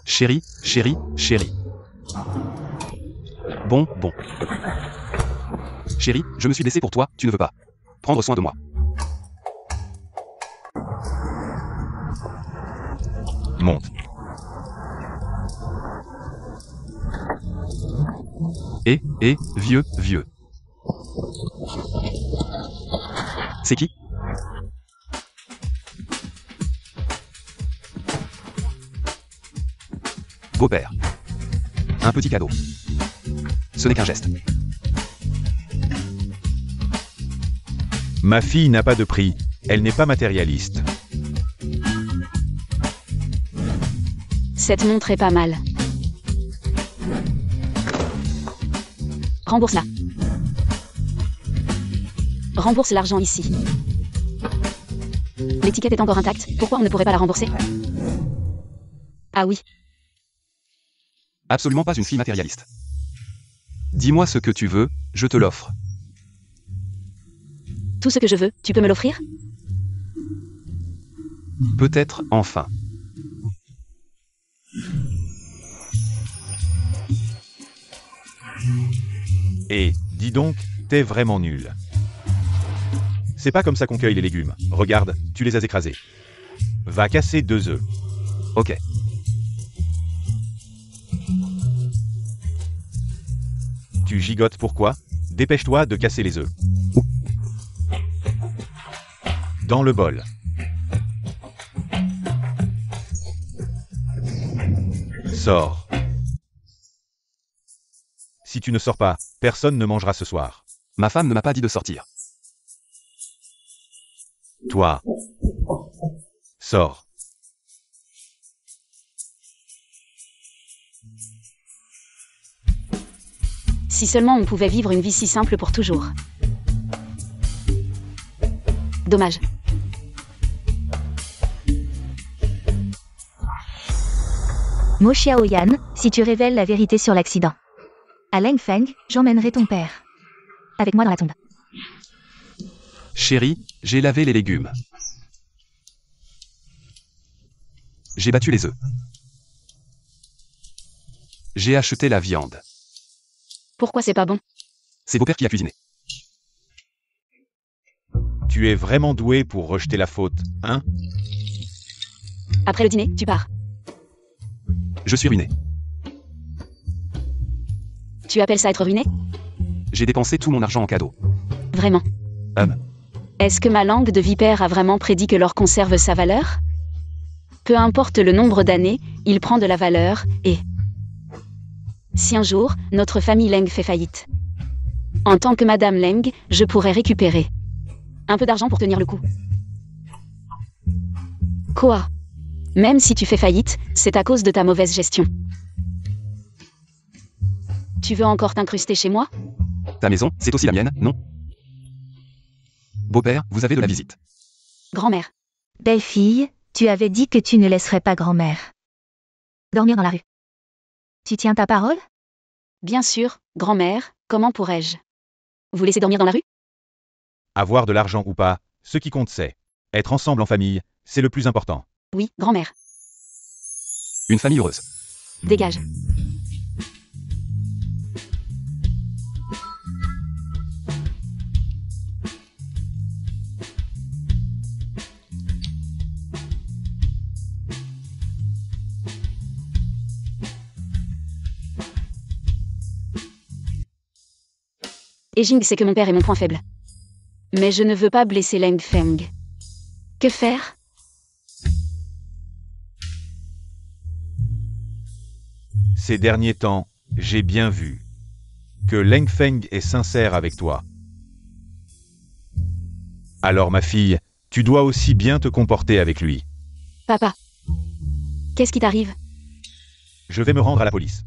Chérie, chérie, chérie. Bon. Chérie, je me suis blessé pour toi, tu ne veux pas prendre soin de moi. Monte. Et, vieux. C'est qui? Beau-père. Un petit cadeau. Ce n'est qu'un geste. Ma fille n'a pas de prix, elle n'est pas matérialiste. Cette montre est pas mal. Rembourse-la. Rembourse l'argent ici. L'étiquette est encore intacte, pourquoi on ne pourrait pas la rembourser? Ah oui. Absolument pas une fille matérialiste. Dis-moi ce que tu veux, je te l'offre. Tout ce que je veux, tu peux me l'offrir? Peut-être enfin. Et, dis donc, t'es vraiment nul. C'est pas comme ça qu'on cueille les légumes. Regarde, tu les as écrasés. Va casser 2 œufs. Ok. Tu gigotes pourquoi? Dépêche-toi de casser les œufs. Dans le bol. Sors. Si tu ne sors pas, personne ne mangera ce soir. Ma femme ne m'a pas dit de sortir. Toi. Sors. Si seulement on pouvait vivre une vie si simple pour toujours. Dommage. Mo Xiaoyan, si tu révèles la vérité sur l'accident. À Langfeng, j'emmènerai ton père. Avec moi dans la tombe. Chérie, j'ai lavé les légumes. J'ai battu les œufs. J'ai acheté la viande. Pourquoi c'est pas bon? C'est beau-père qui a cuisiné. Tu es vraiment doué pour rejeter la faute, hein? Après le dîner, tu pars. Je suis ruiné. Tu appelles ça être ruiné? J'ai dépensé tout mon argent en cadeaux. Vraiment. Est-ce que ma langue de vipère a vraiment prédit que l'or conserve sa valeur? Peu importe le nombre d'années, il prend de la valeur, et... Si un jour, notre famille Leng fait faillite. En tant que Madame Leng, je pourrais récupérer un peu d'argent pour tenir le coup. Quoi? Même si tu fais faillite, c'est à cause de ta mauvaise gestion. Tu veux encore t'incruster chez moi? Ta maison, c'est aussi la mienne, non? Beau-père, vous avez de la visite. Grand-mère. Belle-fille, tu avais dit que tu ne laisserais pas grand-mère dormir dans la rue. Tu tiens ta parole? Bien sûr, grand-mère, comment pourrais-je vous laisser dormir dans la rue? Avoir de l'argent ou pas, ce qui compte c'est être ensemble en famille, c'est le plus important. Oui, grand-mère. Une famille heureuse. Dégage. Et Jing sait que mon père est mon point faible. Mais je ne veux pas blesser Leng Feng. Que faire? Ces derniers temps, j'ai bien vu que Leng Feng est sincère avec toi. Alors ma fille, tu dois aussi bien te comporter avec lui. Papa. Qu'est-ce qui t'arrive? Je vais me rendre à la police.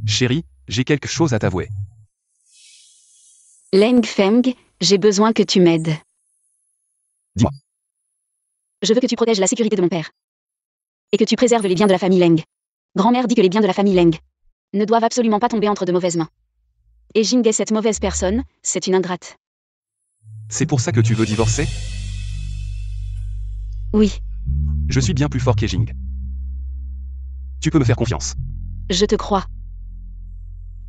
Chérie, j'ai quelque chose à t'avouer. Leng Feng, j'ai besoin que tu m'aides. Dis-moi. Je veux que tu protèges la sécurité de mon père. Et que tu préserves les biens de la famille Leng. Grand-mère dit que les biens de la famille Leng ne doivent absolument pas tomber entre de mauvaises mains. Et Jing est cette mauvaise personne, c'est une ingrate. C'est pour ça que tu veux divorcer? Oui, Je suis bien plus fort qu'Ejing. Tu peux me faire confiance. je te crois.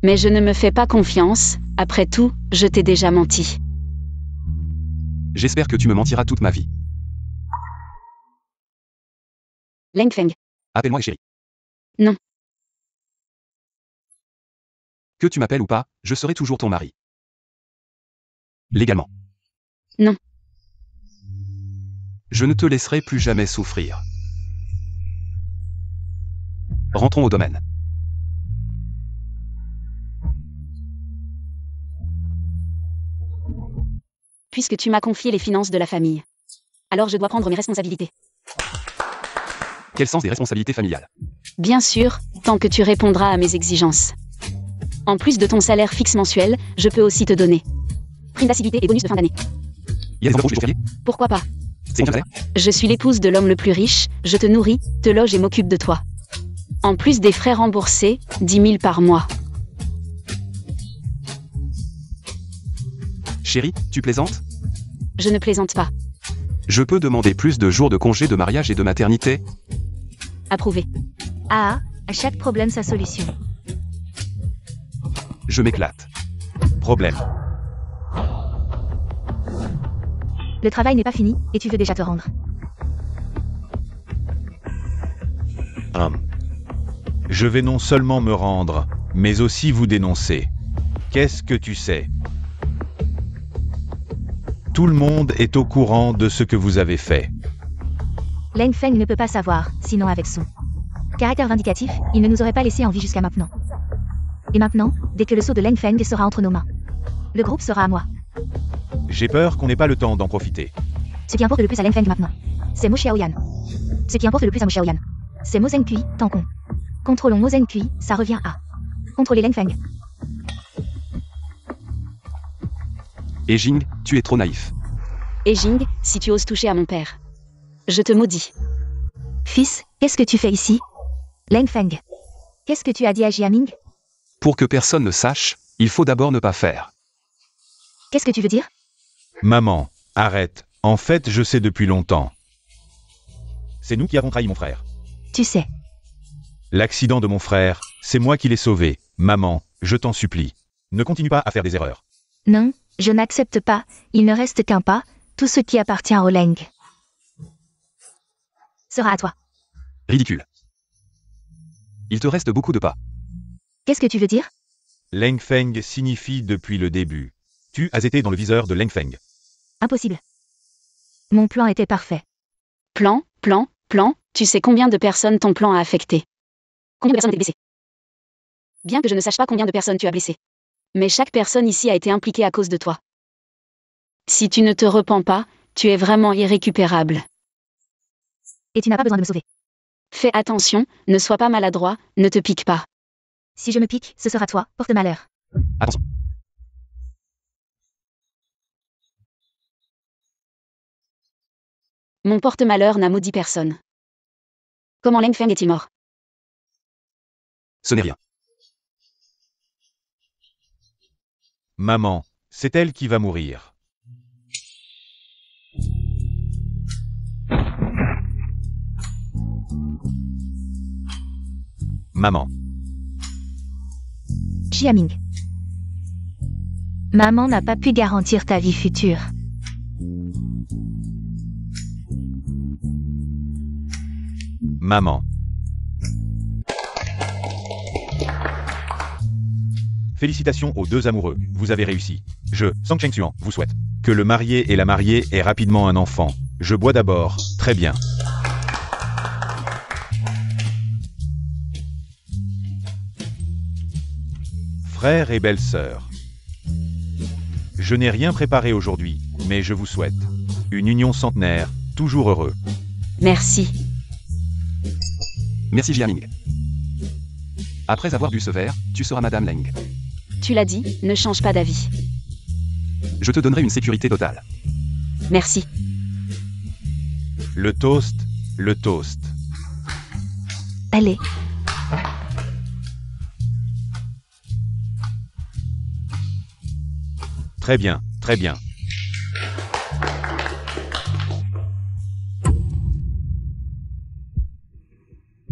Mais je ne me fais pas confiance, après tout, je t'ai déjà menti. J'espère que tu me mentiras toute ma vie. Leng Feng. Appelle-moi chérie. Non. Que tu m'appelles ou pas, je serai toujours ton mari. Légalement. Non. Je ne te laisserai plus jamais souffrir. Rentrons au domaine. Puisque tu m'as confié les finances de la famille. Alors je dois prendre mes responsabilités. Quel sens des responsabilités familiales? Bien sûr, tant que tu répondras à mes exigences. En plus de ton salaire fixe mensuel, je peux aussi te donner prime d'assiduité et bonus de fin d'année. Il y a des enfants chez les jours fériés? Pourquoi pas? C'est mon salaire? Je suis l'épouse de l'homme le plus riche, je te nourris, te loge et m'occupe de toi. En plus des frais remboursés, 10 000 par mois. Chérie, tu plaisantes? Je ne plaisante pas. Je peux demander plus de jours de congé de mariage et de maternité? Approuvé. Ah, à chaque problème sa solution. Je m'éclate. Problème. Le travail n'est pas fini, et tu veux déjà te rendre. Je vais non seulement me rendre, mais aussi vous dénoncer. Qu'est-ce que tu sais? Tout le monde est au courant de ce que vous avez fait. Leng Feng ne peut pas savoir, sinon avec son caractère vindicatif, il ne nous aurait pas laissé en vie jusqu'à maintenant. Et maintenant, dès que le sceau de Leng Feng sera entre nos mains, le groupe sera à moi. J'ai peur qu'on n'ait pas le temps d'en profiter. Ce qui importe le plus à Leng Feng maintenant, c'est Mo Xiaoyan. Ce qui importe le plus à Mo Xiaoyan, c'est Mo Zhengqi, Tankong. Contrôlons Mo Zhengqi, ça revient à contrôler Leng Feng. Et Jing, tu es trop naïf. Et Jing, si tu oses toucher à mon père, je te maudis. Fils, qu'est-ce que tu fais ici? Leng Feng. Qu'est-ce que tu as dit à Jiaming? Pour que personne ne sache, il faut d'abord ne pas faire. Qu'est-ce que tu veux dire? Maman, arrête. En fait, je sais depuis longtemps. C'est nous qui avons trahi mon frère. Tu sais. L'accident de mon frère, c'est moi qui l'ai sauvé. Maman, je t'en supplie. Ne continue pas à faire des erreurs. Non, je n'accepte pas, il ne reste qu'un pas, tout ce qui appartient au Leng sera à toi. Ridicule. Il te reste beaucoup de pas. Qu'est-ce que tu veux dire? Leng Feng signifie depuis le début. Tu as été dans le viseur de Leng Feng. Impossible. Mon plan était parfait. Plan, tu sais combien de personnes ton plan a affecté? Combien de personnes étaient blessées? Bien que je ne sache pas combien de personnes tu as blessées. Mais chaque personne ici a été impliquée à cause de toi. Si tu ne te repens pas, tu es vraiment irrécupérable. Et tu n'as pas besoin de me sauver. Fais attention, ne sois pas maladroit, ne te pique pas. Si je me pique, ce sera toi, porte-malheur. Attention. Mon porte-malheur n'a maudit personne. Comment Leng Feng est-il mort? Ce n'est rien. Maman, c'est elle qui va mourir. Maman. Jiaming. Maman n'a pas pu garantir ta vie future. Maman. Félicitations aux deux amoureux, vous avez réussi. Je, Sang Chengxuan, vous souhaite que le marié et la mariée aient rapidement un enfant. Je bois d'abord, très bien. Frères et belles-sœurs. Je n'ai rien préparé aujourd'hui, mais je vous souhaite une union centenaire, toujours heureux. Merci. Merci Jiaming. Après avoir bu ce verre, tu seras Madame Leng. Tu l'as dit, ne change pas d'avis. Je te donnerai une sécurité totale. Merci. Le toast, le toast. Allez. Très bien, très bien.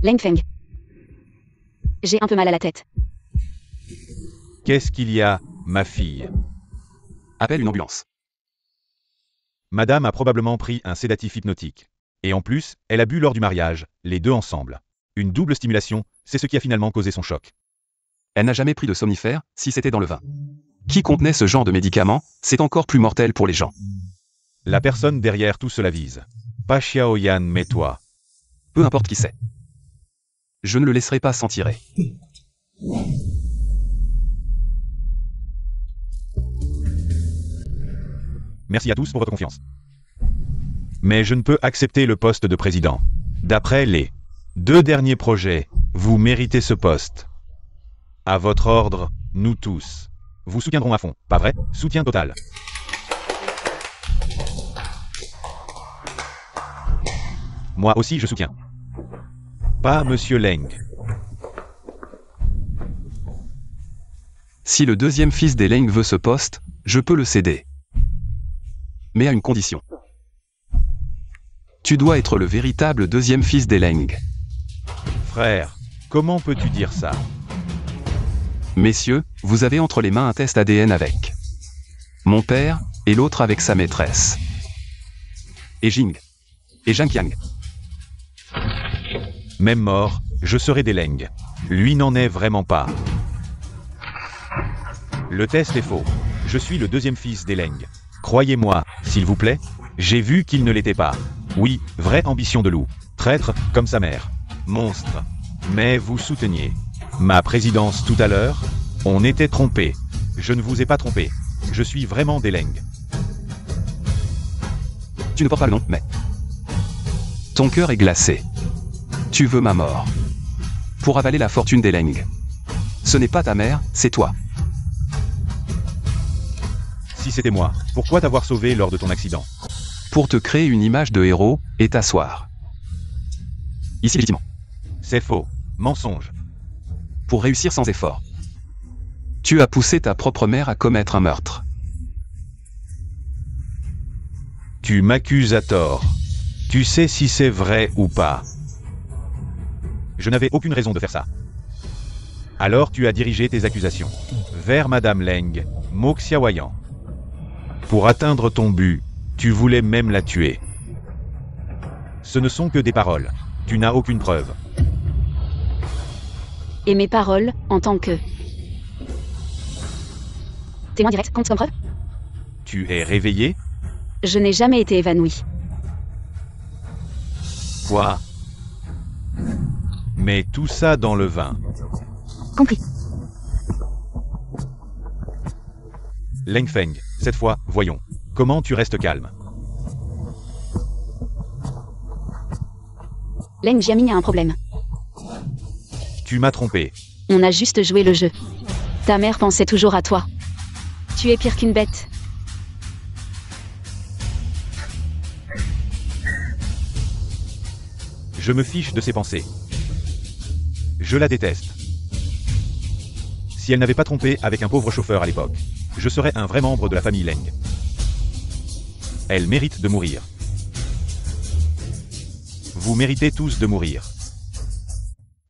Leng Feng. J'ai un peu mal à la tête. Qu'est-ce qu'il y a, ma fille? Appelle une ambulance. Madame a probablement pris un sédatif hypnotique. Et en plus, elle a bu lors du mariage, les deux ensemble. Une double stimulation, c'est ce qui a finalement causé son choc. Elle n'a jamais pris de somnifère, si c'était dans le vin. Qui contenait ce genre de médicament, c'est encore plus mortel pour les gens. La personne derrière tout cela vise. Pas Xiaoyan mais toi. Peu importe qui c'est. Je ne le laisserai pas s'en tirer. Merci à tous pour votre confiance. Mais je ne peux accepter le poste de président. D'après les 2 derniers projets, vous méritez ce poste. À votre ordre, nous tous. Vous soutiendrons à fond, pas vrai? Soutien total. Moi aussi je soutiens. Pas Monsieur Leng. Si le deuxième fils des Leng veut ce poste, je peux le céder. Mais à une condition. Tu dois être le véritable deuxième fils des Leng. Frère, comment peux-tu dire ça? Messieurs, vous avez entre les mains un test ADN avec mon père, et l'autre avec sa maîtresse. Et Jing. Et Zhang Qiang. Même mort, je serai des Leng. Lui n'en est vraiment pas. Le test est faux. Je suis le deuxième fils des Leng. Croyez-moi, s'il vous plaît, j'ai vu qu'il ne l'était pas. Oui, vraie ambition de loup. Traître, comme sa mère. Monstre. Mais vous souteniez ma présidence tout à l'heure. On était trompé. Je ne vous ai pas trompé. Je suis vraiment des Leng. Tu ne portes pas le nom, mais... Ton cœur est glacé. Tu veux ma mort. Pour avaler la fortune des Leng. Ce n'est pas ta mère, c'est toi. Si c'était moi, pourquoi t'avoir sauvé lors de ton accident? Pour te créer une image de héros, et t'asseoir. Ici légitimement. C'est faux. Mensonge. Pour réussir sans effort. Tu as poussé ta propre mère à commettre un meurtre. Tu m'accuses à tort. Tu sais si c'est vrai ou pas. Je n'avais aucune raison de faire ça. Alors tu as dirigé tes accusations vers Madame Leng, Mo Xiaoyan. Pour atteindre ton but, tu voulais même la tuer. Ce ne sont que des paroles. Tu n'as aucune preuve. Et mes paroles, en tant que témoin direct, compte comme preuve? Tu es réveillé? Je n'ai jamais été évanoui. Quoi? Mais tout ça dans le vin. Compris. Leng Feng, cette fois, voyons. Comment tu restes calme? Leng Jiaming a un problème. Tu m'as trompé. On a juste joué le jeu. Ta mère pensait toujours à toi. Tu es pire qu'une bête. Je me fiche de ses pensées. Je la déteste. Si elle n'avait pas trompé avec un pauvre chauffeur à l'époque, je serais un vrai membre de la famille Leng. Elle mérite de mourir. Vous méritez tous de mourir.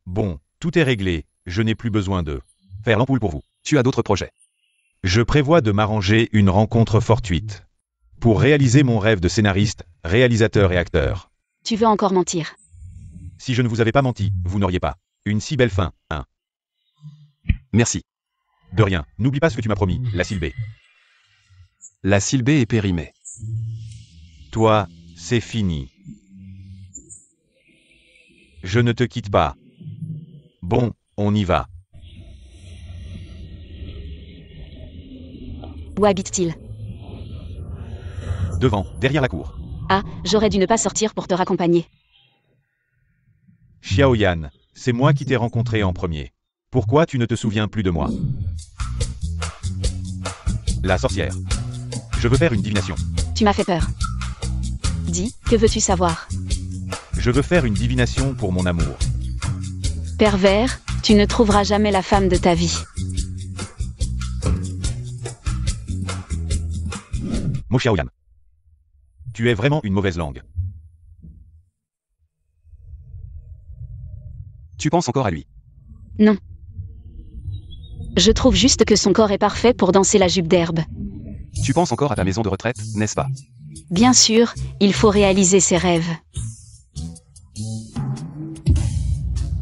Bon, tout est réglé, je n'ai plus besoin de faire l'ampoule pour vous. Tu as d'autres projets. Je prévois de m'arranger une rencontre fortuite pour réaliser mon rêve de scénariste, réalisateur et acteur. Tu veux encore mentir? Si je ne vous avais pas menti, vous n'auriez pas une si belle fin, hein. Merci. De rien, n'oublie pas ce que tu m'as promis, la Sylbée. La Sylbée est périmée. Toi, c'est fini. Je ne te quitte pas. Bon, on y va. Où habite-t-il? Devant, derrière la cour. Ah, j'aurais dû ne pas sortir pour te raccompagner. Xiaoyan, c'est moi qui t'ai rencontré en premier. Pourquoi tu ne te souviens plus de moi? La sorcière. Je veux faire une divination. Tu m'as fait peur. Dis, que veux-tu savoir? Je veux faire une divination pour mon amour. Pervers, tu ne trouveras jamais la femme de ta vie. Mo Xiaoyan. Tu es vraiment une mauvaise langue. Tu penses encore à lui. Non. Je trouve juste que son corps est parfait pour danser la jupe d'herbe. Tu penses encore à ta maison de retraite, n'est-ce pas? Bien sûr, il faut réaliser ses rêves.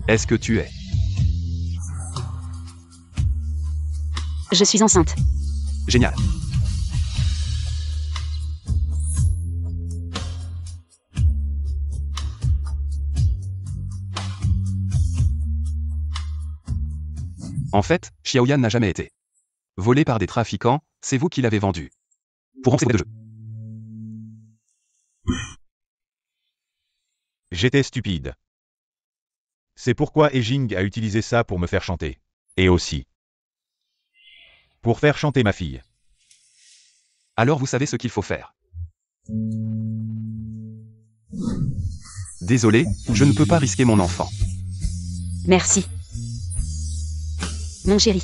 Est-ce que tu es? Je suis enceinte. Génial. En fait, Xiaoyan n'a jamais été volé par des trafiquants, c'est vous qui l'avez vendu. Pour rentrer de jeu. J'étais stupide. C'est pourquoi Ejing a utilisé ça pour me faire chanter. Et aussi pour faire chanter ma fille. Alors vous savez ce qu'il faut faire. Désolé, je ne peux pas risquer mon enfant. Merci. Mon chéri.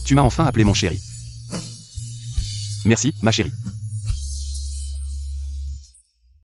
Tu m'as enfin appelé mon chéri. Merci, ma chérie.